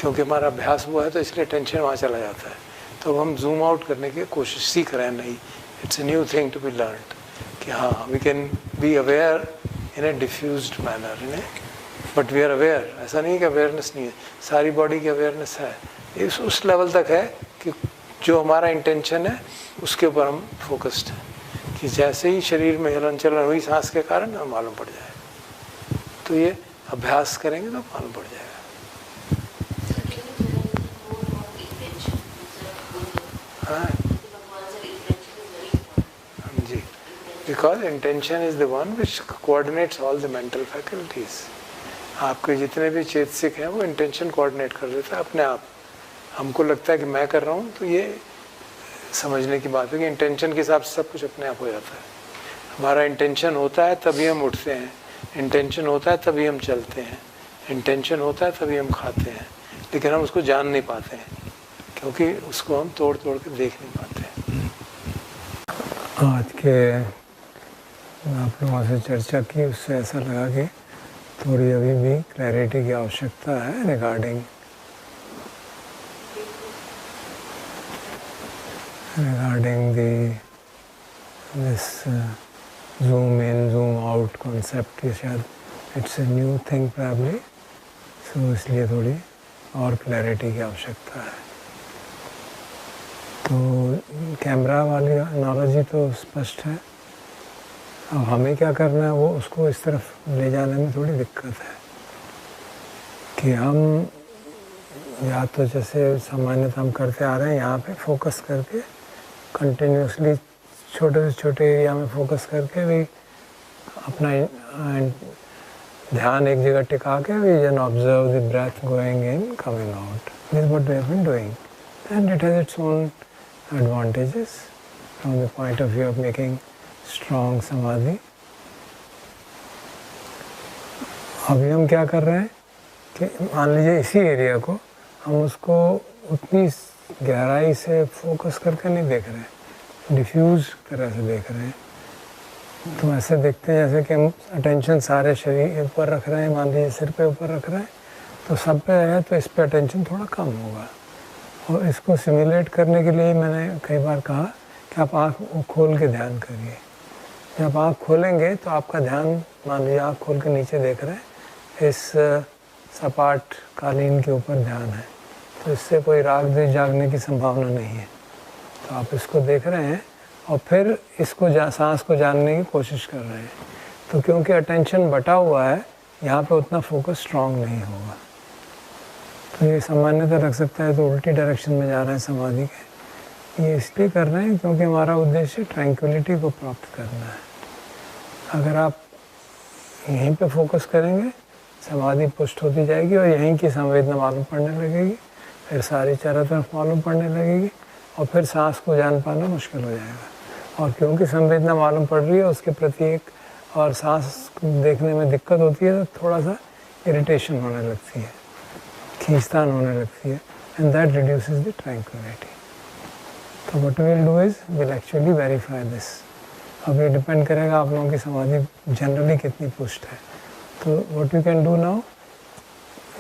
क्योंकि हमारा अभ्यास हुआ है, तो इसलिए टेंशन वहाँ चला जाता है। तो अब हम जूम आउट करने की कोशिश सीख रहे हैं। नहीं, it's a new thing to be learned कि हाँ, we can be aware in a diffused manner in a, but we are aware. ऐसा नहीं है कि अवेयरनेस नहीं है, सारी बॉडी की अवेयरनेस है। इस उस लेवल तक है कि जो हमारा इंटेंशन है उसके ऊपर हम फोकस्ड हैं, कि जैसे ही शरीर में हिलन चलन हुई सांस के कारण हमें मालूम पड़ जाए। तो ये अभ्यास करेंगे तो मालूम पड़ जाएगा। हाँ जी, because intention is the one which coordinates all the mental faculties. आपके जितने भी चेतसिक हैं वो इंटेंशन कोऑर्डिनेट कर देता है अपने आप। हमको लगता है कि मैं कर रहा हूँ, तो ये समझने की बात है कि इंटेंशन के हिसाब से सब कुछ अपने आप हो जाता है। हमारा इंटेंशन होता है तभी हम उठते हैं, इंटेंशन होता है तभी हम चलते हैं, इंटेंशन होता है तभी हम खाते हैं, लेकिन हम उसको जान नहीं पाते हैं क्योंकि उसको हम तोड़ तोड़ के देख नहीं पाते। आज के आप लोगों से चर्चा की, उससे ऐसा लगा कि थोड़ी अभी भी क्लैरिटी की आवश्यकता है regarding this zoom in zoom out concept की शायद it's a new thing probably, so इसलिए थोड़ी और क्लैरिटी की आवश्यकता है। तो कैमरा वाली एनालॉजी तो स्पष्ट है। अब हमें क्या करना है, वो उसको इस तरफ ले जाने में थोड़ी दिक्कत है कि हम या तो जैसे सामान्यतः हम करते आ रहे हैं, यहाँ पे फोकस करके कंटिन्यूसली छोटे से छोटे एरिया में फोकस करके भी अपना ध्यान एक जगह टिका के we can observe the breath going in coming out. This is what we have been doing and it has its own advantages from the point of view of making strong samadhi. अभी हम क्या कर रहे हैं कि मान लीजिए इसी एरिया को हम उसको उतनी गहराई से फोकस करके नहीं देख रहे हैं, डिफ्यूज तरह से देख रहे हैं। तो ऐसे देखते हैं जैसे कि हम अटेंशन सारे शरीर ऊपर रख रहे हैं, मान लीजिए सिर पे ऊपर रख रहे हैं, तो सब पे है तो इस पे अटेंशन थोड़ा कम होगा। और इसको सिमुलेट करने के लिए मैंने कई बार कहा कि आप आँख खोल के ध्यान करिए। जब आँख खोलेंगे तो आपका ध्यान, मान लीजिए आँख खोल के नीचे देख रहे हैं, इस सपाट कालीन के ऊपर ध्यान है, तो इससे कोई राग द्वेष जागने की संभावना नहीं है। तो आप इसको देख रहे हैं और फिर इसको सांस को जानने की कोशिश कर रहे हैं। तो क्योंकि अटेंशन बटा हुआ है, यहाँ पे उतना फोकस स्ट्रांग नहीं होगा। तो ये सामान्यतः रख सकता है तो उल्टी डायरेक्शन में जा रहे हैं समाधि के। ये इसलिए कर रहे हैं क्योंकि हमारा उद्देश्य ट्रैंक्विलिटी को प्राप्त करना है। अगर आप यहीं पे फोकस करेंगे, समाधि पुष्ट होती जाएगी और यहीं की संवेदना मालूम पड़ने लगेगी, फिर सारी चारों तरफ मालूम पड़ने लगेगी और फिर सांस को जान पाना मुश्किल हो जाएगा। और क्योंकि संवेदना मालूम पड़ रही है उसके प्रति एक, और सांस देखने में दिक्कत होती है, तो थोड़ा सा इरिटेशन होने लगती है, खींचतान होने लगती है, and that reduces the tranquillity. तो what we will do is will actually verify this. अब ये डिपेंड करेगा आप लोगों की समाधि जनरली कितनी पुष्ट है। तो what you can do now,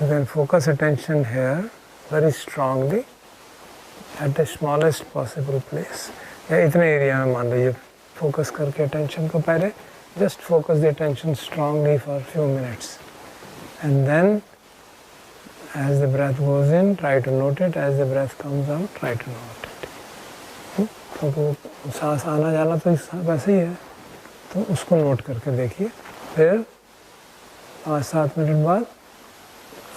you can focus attention here very strongly at the smallest possible place, या इतने एरिया में मान लीजिए फोकस करके अटेंशन को पहले just focus the attention strongly for a few minutes, and then as the breath goes in try to note it, as the breath comes out try to note it। तो सांस आना जाना तो वैसे ही है, तो उसको नोट करके देखिए। फिर 5-7 मिनट बाद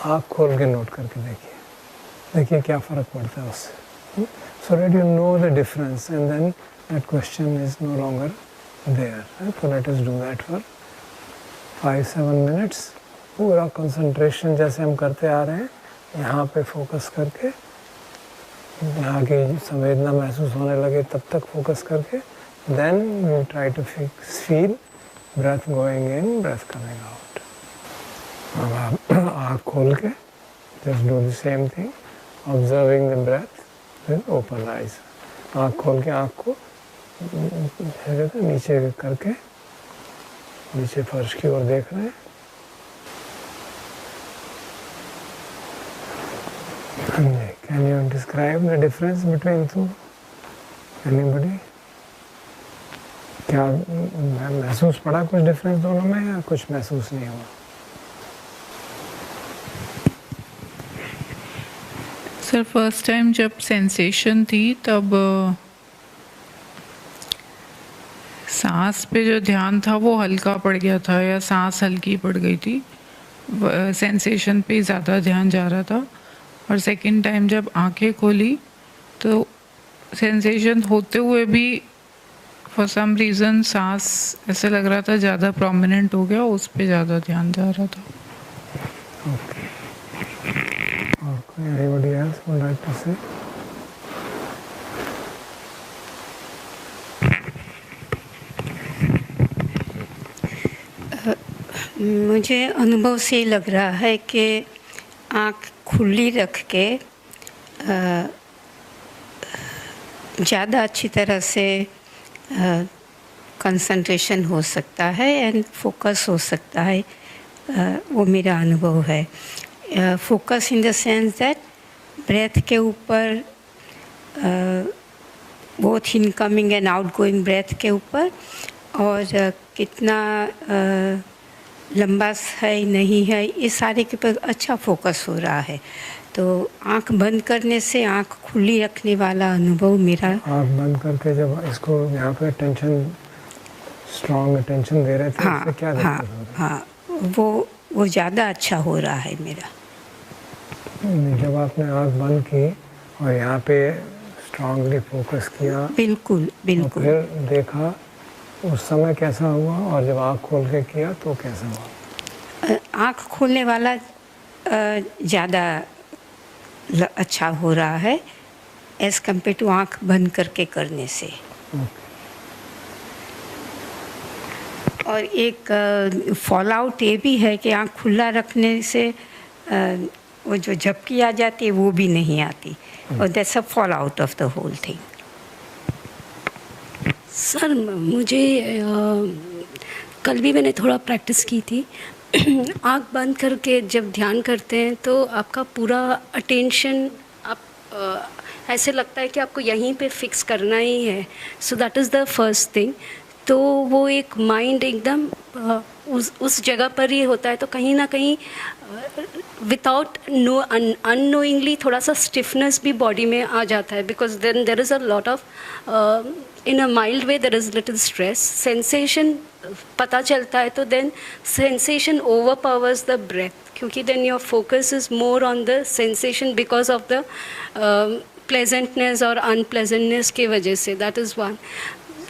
आँख खोल के नोट करके देखिए क्या फ़र्क पड़ता है उससे। So that you know the difference, and then that question is no longer there. So let us do that for 5-7 minutes. पूरा कंसंट्रेशन जैसे हम करते आ रहे हैं, यहाँ पे फोकस करके, यहाँ की संवेदना महसूस होने लगे तब तक फोकस करके, then we try to feel breath going in, breath coming out. अब आप आँख खोल के just do the same thing, observing the breath with open eyes. आँख खोल के आँख को नीचे करके नीचे फर्श की ओर देख रहे हैं. Can you describe the difference between two? Anybody? क्या महसूस पड़ा कुछ डिफरेंस दोनों में या कुछ महसूस नहीं हुआ? सर फर्स्ट टाइम जब सेंसेशन थी तब सांस पे जो ध्यान था वो हल्का पड़ गया था या सांस हल्की पड़ गई थी, सेंसेशन पे ज़्यादा ध्यान जा रहा था. और सेकंड टाइम जब आंखें खोली तो सेंसेशन होते हुए भी फॉर सम रीज़न सांस ऐसे लग रहा था ज़्यादा प्रोमिनेंट हो गया, उस पे ज़्यादा ध्यान जा रहा था. Okay. और कोई anybody else would like to say? मुझे अनुभव से लग रहा है कि आँख खुली रख के ज़्यादा अच्छी तरह से कंसंट्रेशन हो सकता है एंड फोकस हो सकता है. वो मेरा अनुभव है. Focus in the sense that breath के ऊपर, both incoming and outgoing breath के ऊपर, और कितना लंबा है नहीं है, ये सारे के ऊपर अच्छा फोकस हो रहा है. तो आंख बंद करने से आंख खुली रखने वाला अनुभव मेरा. आंख बंद करके जब इसको यहाँ पे टेंशन, स्ट्रॉन्ग अटेंशन दे रहे थे, इससे क्या दिक्कत हो रही है? हाँ, वो ज़्यादा अच्छा हो रहा है मेरा. जब आपने आंख बंद की और यहाँ पे स्ट्रांगली फोकस किया, बिल्कुल बिल्कुल, फिर देखा उस समय कैसा हुआ, और जब आँख खोल के किया तो कैसा हुआ? आँख खोलने वाला ज़्यादा अच्छा हो रहा है एज़ कम्पेयर टू आँख बंद करके करने से. और एक फॉल आउट ये भी है कि आँख खुला रखने से वो जो झपकी आ जाती है वो भी नहीं आती, और that's a fall out of the whole thing. Sir मुझे कल भी मैंने थोड़ा प्रैक्टिस की थी. आँख बंद करके जब ध्यान करते हैं तो आपका पूरा अटेंशन आप ऐसे लगता है कि आपको यहीं पे फिक्स करना ही है. So that is the first thing. तो वो एक माइंड एकदम उस जगह पर ही होता है, तो कहीं ना कहीं विदाउट अननोइंगली थोड़ा सा स्टिफनेस भी बॉडी में आ जाता है, because then there is a lot of in a mild way there is little stress. Sensation पता चलता है तो then sensation overpowers the breath, क्योंकि then your focus is more on the sensation because of the pleasantness और unpleasantness की वजह से. That is one.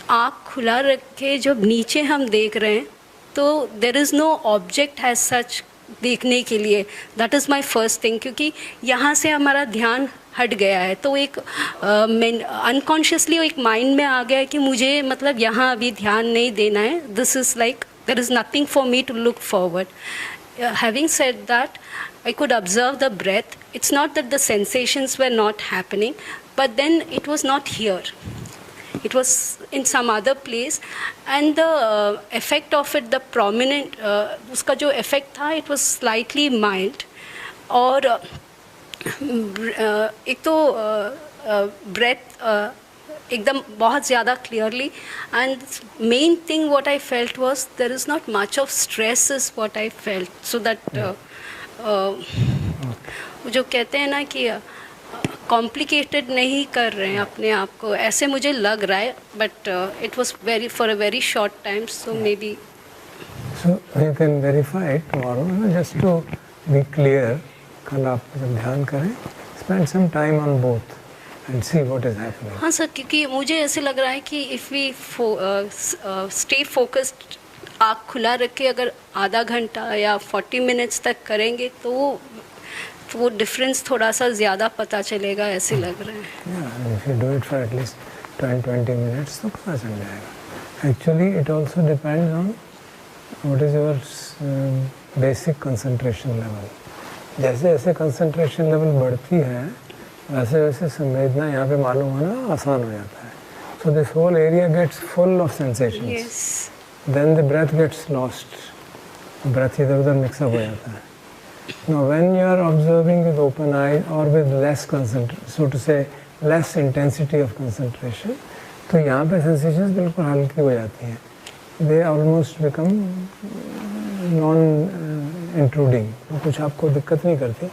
आँख खुला रख के जब नीचे हम देख रहे हैं तो there is no object has such देखने के लिए. That is my first thing, क्योंकि यहाँ से हमारा ध्यान हट गया है. तो एक अनकॉन्शियसली एक माइंड में आ गया है कि मुझे मतलब यहाँ अभी ध्यान नहीं देना है. This is like there is nothing for me to look forward. Having said that, I could observe the breath. It's not that the sensations were not happening, but then it was not here. It was in some other place, and the effect of it, the prominent, उसका जो effect था, it was slightly mild. और एक तो breath एकदम बहुत ज़्यादा clearly, and main thing what I felt was there is not much of stress is what I felt. So that जो कहते हैं ना कि कॉम्प्लिकेटेड नहीं कर रहे हैं अपने आप को, ऐसे मुझे लग रहा है. But it was very for a very short time, so maybe. So you can verify tomorrow, just to be clear. कल आप जब ध्यान करें, spend some time on both. and see what is happening. हाँ sir, क्योंकि मुझे ऐसे लग रहा है कि इफ़ वी स्टे फोकस्ड, आँख खुला रख के अगर आधा घंटा या 40 मिनट्स तक करेंगे तो वो डिफरेंस थोड़ा सा ज़्यादा पता चलेगा, ऐसे लग रहा है। Yeah, if you do it for at least 10-20 minutes तो पता चल जाएगा। Actually it also depends on what is your basic concentration level. जैसे जैसे concentration level बढ़ती है वैसे वैसे संवेदना यहाँ पे मालूम होना आसान हो जाता है। So this whole area gets full of sensations. Yes. Then the breath gets lost. Breath इधर-उधर mix up हो जाता है। Now when you are observing with open eye or with less concentration, so to say less intensity of concentration, तो यहाँ पे sensations बिल्कुल हल्की हो जाती हैं। They almost become non-intruding, कुछ आपको दिक्कत नहीं करती।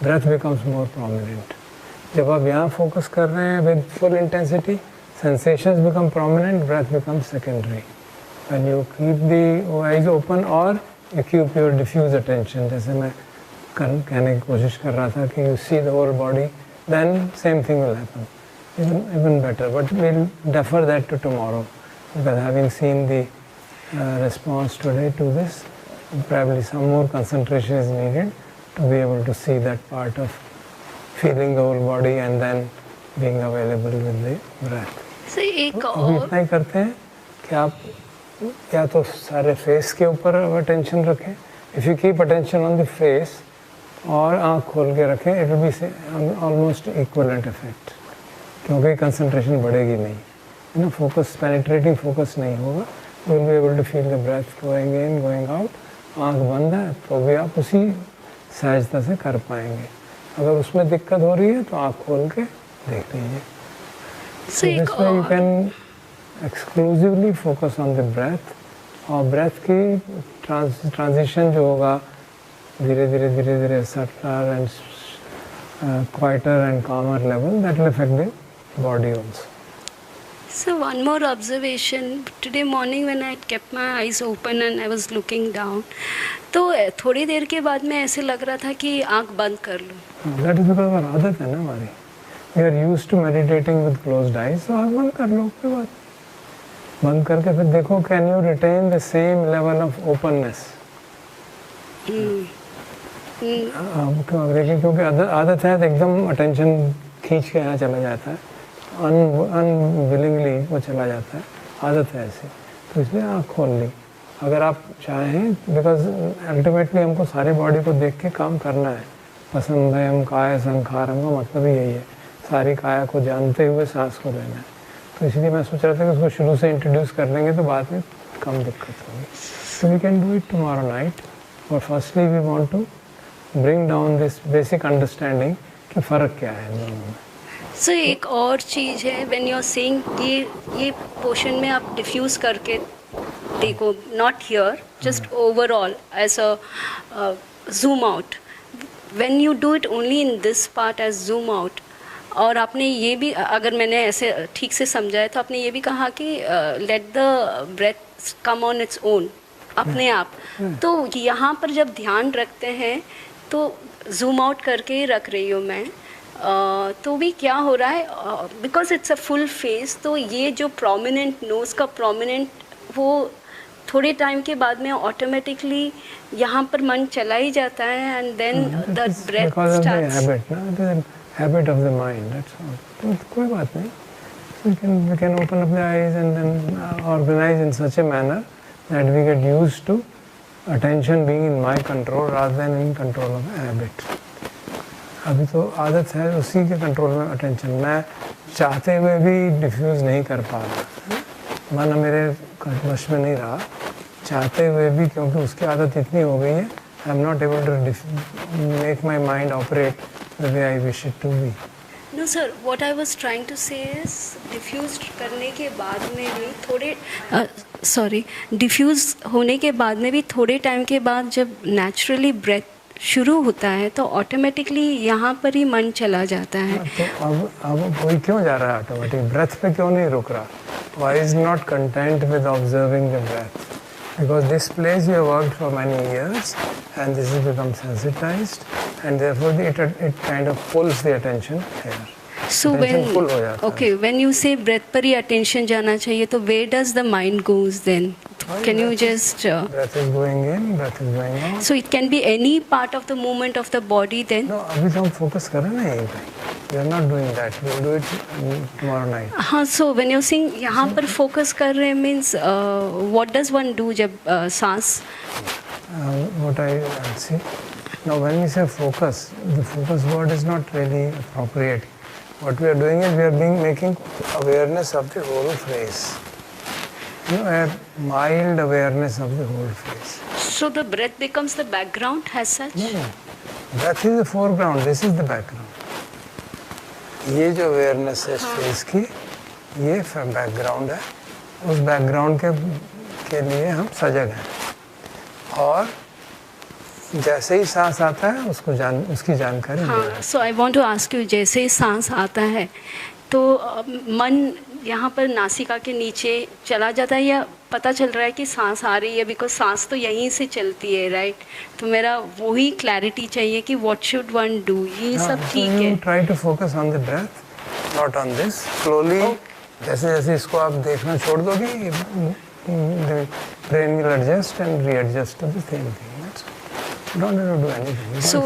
Breath becomes more prominent. जब आप यहाँ focus कर रहे हैं with full intensity, sensations become prominent, breath becomes secondary. When you keep the eyes open or you keep your diffuse attention, जैसे मैं कहने की कोशिश कर रहा था कि you see the whole body, then same thing will happen. Even better, but we'll defer that to tomorrow, because having seen the response today to this, probably some more concentration is needed to be able to see that part of feeling the whole body and then being available with the breath. Sir एक अभी और इतना ही करते हैं कि आप या तो सारे फेस के ऊपर अटेंशन रखें, if you keep attention on the face और आँख खोल के रखें, it will be almost equivalent effect, क्योंकि कंसंट्रेशन बढ़ेगी नहीं, है ना, फोकस पेनिट्रेटिंग फोकस नहीं होगा, will be able to feel the breath going in going out. आँख बंद है तो भी आप उसी सहजता से कर पाएंगे। अगर उसमें दिक्कत हो रही है तो आँख खोल के देख लीजिए। सर एक दिस वे यू और can exclusively focus on the breath, और ब्रेथ की ट्रांजिशन जो होगा धीरे धीरे धीरे धीरे subtler and quieter and calmer level, that will affect the body also. So one more observation. Today morning when I kept my eyes open and I was looking down, तो थोड़ी देर के बाद में ऐसे लग रहा था कि आँख बंद कर लूँ। That is because our आदत है ना हमारी, we are used to meditating with closed eyes, so आँख बंद कर लो, कोई बात बंद करके फिर देखो can you retain the same level of openness. क्योंकि आदत है तो एकदम अटेंशन खींच के यहाँ चला जाता है, अनविलिंगली वो चला जाता है, आदत है ऐसी, तो इसलिए आँख खोल ली अगर आप चाहें, बिकॉज अल्टीमेटली हमको सारी बॉडी को देख के काम करना है। पसंद है हम काया संखारम का मतलब ही यही है, सारी काया को जानते हुए सांस को लेना है, तो इसलिए मैं सोच रहा था कि उसको शुरू से इंट्रोड्यूस कर लेंगे तो बाद में कम दिक्कत होगी। So we can do it tomorrow night, but firstly we want to bring down this basic understanding कि फ़र्क क्या है दोनों में। सर एक और चीज़ है, व्हेन यू आर सेइंग ये पोर्शन में आप डिफ्यूज़ करके देखो, not here, just overall as a zoom out, when you do it only in this part as zoom out, और आपने ये भी, अगर मैंने ऐसे ठीक से समझा है तो आपने ये भी कहा कि let the breath come on its own, अपने आप, तो यहाँ पर जब ध्यान रखते हैं तो जूम आउट करके ही रख रही हूँ मैं, तो भी क्या हो रहा है, because it's a full face, तो ये जो प्रोमिनेंट नोज का प्रोमिनेंट, वो थोड़े टाइम के बाद में ऑटोमेटिकली यहाँ पर मन चला ही जाता है, and then the breath starts. Habit of the mind, that's all. तो कोई बात नहीं, we can open up the eyes and then organize in such a manner that we get used to attention being in my control rather than in control of a habit. अभी तो आदत है उसी के कंट्रोल में attention, मैं चाहते हुए भी डिफ्यूज़ नहीं कर पा रहा, मन मेरे वश में नहीं रहा, चाहते हुए भी, क्योंकि उसकी आदत इतनी हो गई है, I am not able to make my mind operate the way I wish it to be. No sir, what I was trying to say is diffused करने के बाद में भी थोड़े डिफ्यूज़ होने के बाद में भी थोड़े टाइम के बाद जब नेचुरली ब्रेथ शुरू होता है तो ऑटोमेटिकली यहाँ पर ही मन चला जाता है। तो अब कोई क्यों जा रहा है ऑटोमेटिक, ब्रेथ पे क्यों नहीं रुक रहा? Why is not content with observing the breath? Because this place you have worked for many years and this has become sensitized, and therefore it kind of pulls the attention here. So Attention full हो when जाता है। okay, when you say breath पर ही attention जाना चाहिए, तो where does the mind goes then? Can you just breath is going in, breath is going out. so it can be any part of the movement of the body then? No, अभी तो हम focus कर रहे हैं ना यहीं पे। We are not doing that. We will do it tomorrow night. हाँ, so when you're saying यहाँ पर focus कर रहे हैं means what does one do जब सांस? What I see. Now, when we say focus, the focus word is not really appropriate. What we are doing is we are making awareness of the whole face. You know, a mild awareness of the whole face. So the breath becomes the background as such? No, no. Breath is the foreground. This is the background. ये जो awareness है face की, ये background है. उस background के लिए हम सजग हैं. और जैसे ही सांस आता है उसकी जानकारी हाँ, so I want to ask you, जैसे ही सांस आता है तो मन यहाँ पर नासिका के नीचे चला जाता है या पता चल रहा है कि सांस आ रही है, बिकॉज सांस तो यहीं से चलती है, राइट? तो मेरा वही क्लैरिटी चाहिए कि व्हाट शुड वन डू, ये सब ठीक है। Try to focus on the breath, not on this. Slowly जैसे जैसे इसको आप देखना छोड़ दोगे, brain will adjust and readjust to the same thing. Don't have to do anything. So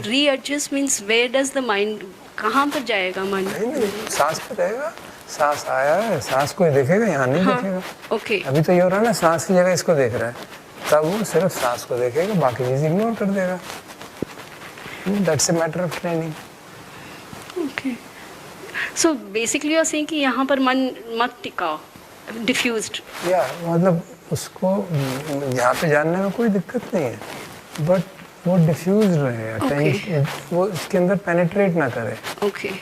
readjust means where does the mind, कहाँ पर जाएगा मन? नहीं, सांस पे रहेगा। सांस आया है, सांस कोई देखेगा, यहाँ नहीं देखेगा। ओके। अभी तो ये हो रहा है ना, सांस की जगह इसको देख रहा है, तब वो सिर्फ सांस को देखेगा, बाकी चीज इग्नोर कर देगा। That's a matter of training. Okay. So basically you are saying कि यहाँ पर मन मत टिकाओ, diffused. या मतलब उसको यहाँ पे जानने में कोई दिक्कत नहीं है, बट वो डिफ्यूज रहे, अटेंशन वो इसके अंदर पेनिट्रेट ना करे। Okay.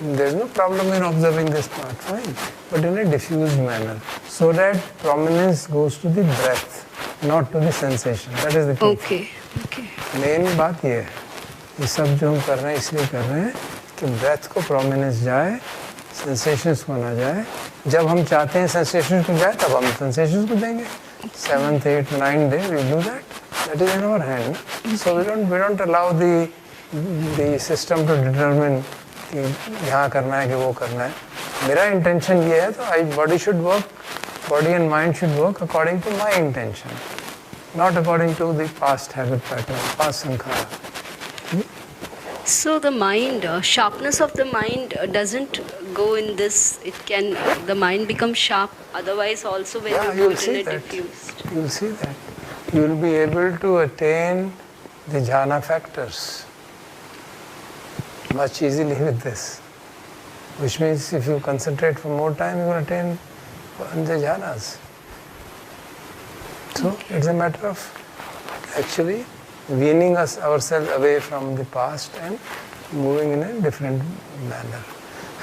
There is no problem in observing this part, fine, but in a diffused manner, so that prominence goes to the breath, not to the sensation. That is the key. Okay. Okay. Main बात ये है, ये सब जो हम कर रहे हैं इसलिए कर रहे हैं कि ब्रेथ को प्रोमिनेंस जाए, सेंसेशंस को ना जाए। जब हम चाहते हैं सेंसेशंस को जाए तब हम सेंसेशंस को देंगे। 7th, 8th, 9th day we do that. That is in our hand. So we don't allow the system to determine कि यहाँ करना है कि वो करना है। मेरा इंटेंशन ये है तो body and mind should work according to my intention, not according to the past habit pattern, past sankhara. So the mind, sharpness of the mind doesn't go in this. It can, the mind becomes sharp. Otherwise, also when Yeah, you you'll do it see in a that. diffused. You will see that. You will be able to attain the jhana factors much easily with this. Which means if you concentrate for more time, you will attain the jhanas. So it's a matter of actually weaning ourselves away from the past and moving in a different manner.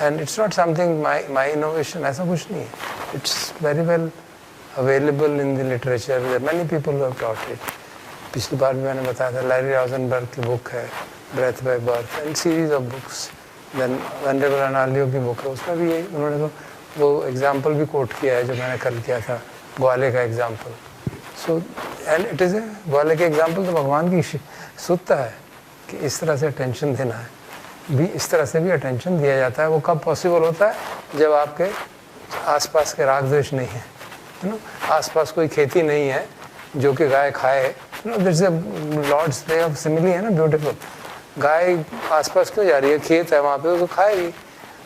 And it's not something my innovation, ऐसा कुछ नहीं है. It's very well available in the literature. There are many people who have taught it. पिछली बार भी मैंने बताया था, Larry रॉजनबर्ग की बुक है breath by breath and series of books. Then venerable Analayo की बुक है, उसमें भी यही उन्होंने तो वो एग्जाम्पल भी कोट किया है जो मैंने कल किया था, ग्वाले का example. So and it is a ग्वाले के एग्जाम्पल तो भगवान की सुत्ता है कि इस तरह से अटेंशन देना है, भी इस तरह से भी अटेंशन दिया जाता है। वो कब पॉसिबल होता है? जब आपके आसपास के राग द्वेष नहीं है, यू नो, आसपास कोई खेती नहीं है जो कि गाय खाए, you know, this lord's way of simile है ना, ब्यूटीफुल। गाय आसपास क्यों जा रही है? खेत है वहाँ पे, उसको खाएगी।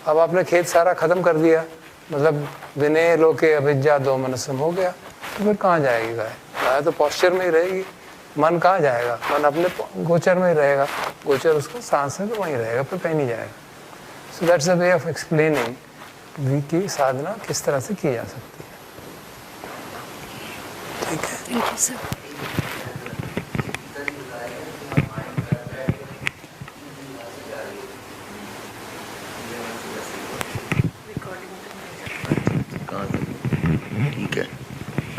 अब आपने खेत सारा ख़त्म कर दिया, मतलब विनय लोके अभिज्ञा दो मनसम हो गया, तो फिर कहाँ जाएगी गाय? गाय तो पॉस्चर में ही रहेगी। मन कहाँ जाएगा? मन अपने गोचर में ही रहेगा, गोचर उसका सांस है तो वहीं रहेगा, फिर कहीं नहीं जाएगा। So that's a way of explaining की साधना किस तरह से की जा सकती है। ठीक है, Thank you, sir. ठीक है,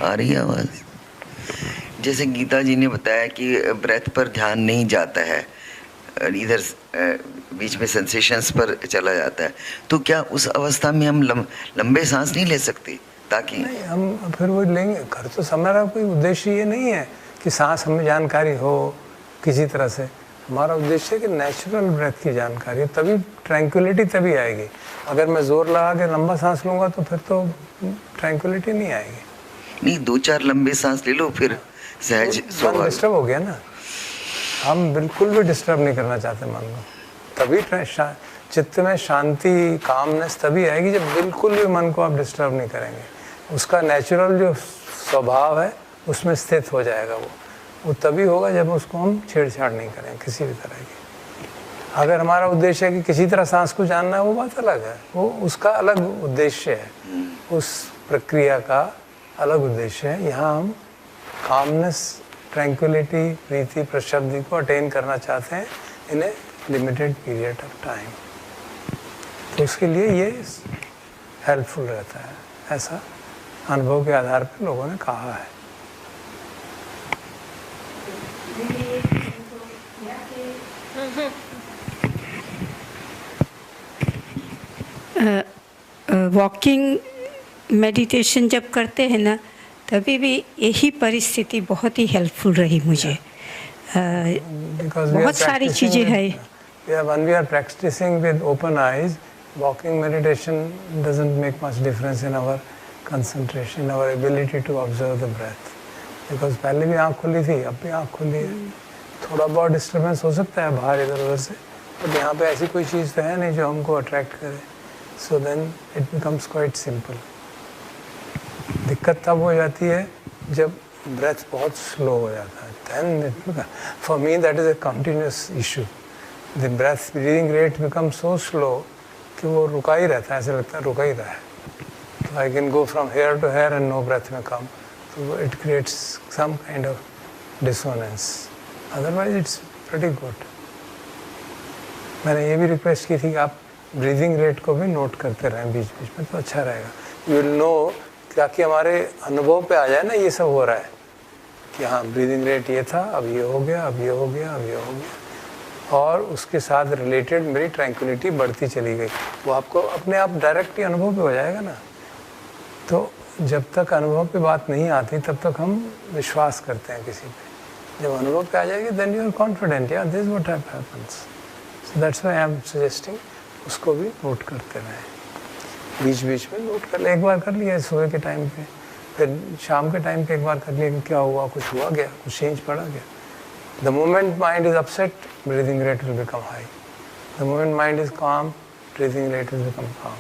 आ रही है आवाज़? जैसे गीता जी ने बताया कि ब्रेथ पर ध्यान नहीं जाता है, इधर बीच में सेंसेशंस पर चला जाता है, तो क्या उस अवस्था में हम लंबे सांस नहीं ले सकते? ताकि नहीं, हम फिर वो लेंगे। कर तो हमारा कोई उद्देश्य ये नहीं है कि सांस हमें जानकारी हो किसी तरह से। हमारा उद्देश्य है कि नेचुरल ब्रेथ की जानकारी है, तभी ट्रैंक्विलिटी तभी आएगी। अगर मैं जोर लगा के लंबा सांस लूँगा तो फिर तो ट्रैंक्विलिटी नहीं आएगी। नहीं, 2-4 लंबे सांस ले लो, फिर सहज स्वाभाविक। डिस्टर्ब हो गया ना, हम बिल्कुल भी डिस्टर्ब नहीं करना चाहते मन को। तभी चित्त में शांति, कामनेस तभी आएगी जब बिल्कुल भी मन को आप डिस्टर्ब नहीं करेंगे। उसका नेचुरल जो स्वभाव है उसमें स्थित हो जाएगा वो तभी होगा जब उसको हम छेड़छाड़ नहीं करें किसी भी तरह की। अगर हमारा उद्देश्य है कि किसी तरह सांस को जानना है, वो बात अलग है, वो उसका अलग उद्देश्य है, उस प्रक्रिया का अलग उद्देश्य है। यहाँ हम कामनेस, ट्रैंक्विलिटी, प्रीति, प्रशब्दि को अटेन करना चाहते हैं इन ए लिमिटेड पीरियड ऑफ टाइम। तो उसके लिए ये हेल्पफुल रहता है, ऐसा अनुभव के आधार पर लोगों ने कहा है। वॉकिंग मेडिटेशन जब करते हैं ना, तभी भी यही परिस्थिति बहुत ही हेल्पफुल रही मुझे। बहुत सारी चीज़ें हैं। When we are practicing with open eyes, walking meditation doesn't make much difference in our concentration, our ability to observe the breath. Because पहले भी आँख खुली थी, अब भी आँख खुली है। थोड़ा बहुत डिस्टर्बेंस हो सकता है बाहर इधर उधर से, बट यहाँ पे ऐसी कोई चीज़ तो है नहीं जो हमको अट्रैक्ट करे। So then it becomes quite simple. दिक्कत तब हो जाती है जब ब्रेथ बहुत स्लो हो जाता है। Then for me that is a continuous issue. The breath breathing rate becomes so slow कि वो रुका ही रहता है, ऐसे लगता है रुका ही रहा है। So I can go from here to here and no breath may come. So it creates some kind of dissonance. Otherwise it's pretty good. मैंने ये भी रिक्वेस्ट की थी कि आप ब्रीदिंग रेट को भी नोट करते रहें बीच बीच में, तो अच्छा रहेगा। यू विल नो, ताकि हमारे अनुभव पे आ जाए ना ये सब हो रहा है कि हाँ ब्रीदिंग रेट ये था, अब ये हो गया, अब ये हो गया, अब ये हो गया, और उसके साथ रिलेटेड मेरी ट्रैंक्विलिटी बढ़ती चली गई। वो आपको अपने आप डायरेक्ट ही अनुभव पे हो जाएगा ना। तो जब तक अनुभव पे बात नहीं आती तब तक हम विश्वास करते हैं किसी पे। जब अनुभव पे आ जाएगी देन यू आर कॉन्फिडेंट, या this what happens. So that's why I am suggesting उसको भी नोट करते रहें, बीच बीच में नोट कर ले। एक बार कर लिया सुबह के टाइम पे, फिर शाम के टाइम पे एक बार कर लिया कि क्या हुआ, कुछ हुआ गया, कुछ चेंज पड़ा गया। The moment mind is upset, breathing rate will become high. The moment mind is calm, breathing rate will become calm.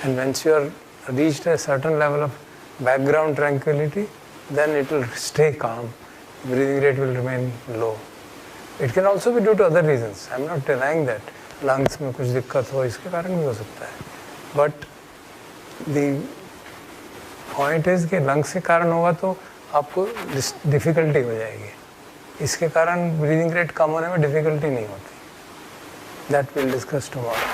And once you are reached a certain level of background tranquility, then it will stay calm. Breathing rate will remain low. It can also be due to other reasons. I am not denying that. Lungs में कुछ दिक्कत हो, इसके कारण भी हो सकता है. But the point is कि lungs के कारण होगा तो आपको difficulty हो जाएगी. इसके कारण breathing rate कम होने में difficulty नहीं होती. That we'll discuss tomorrow.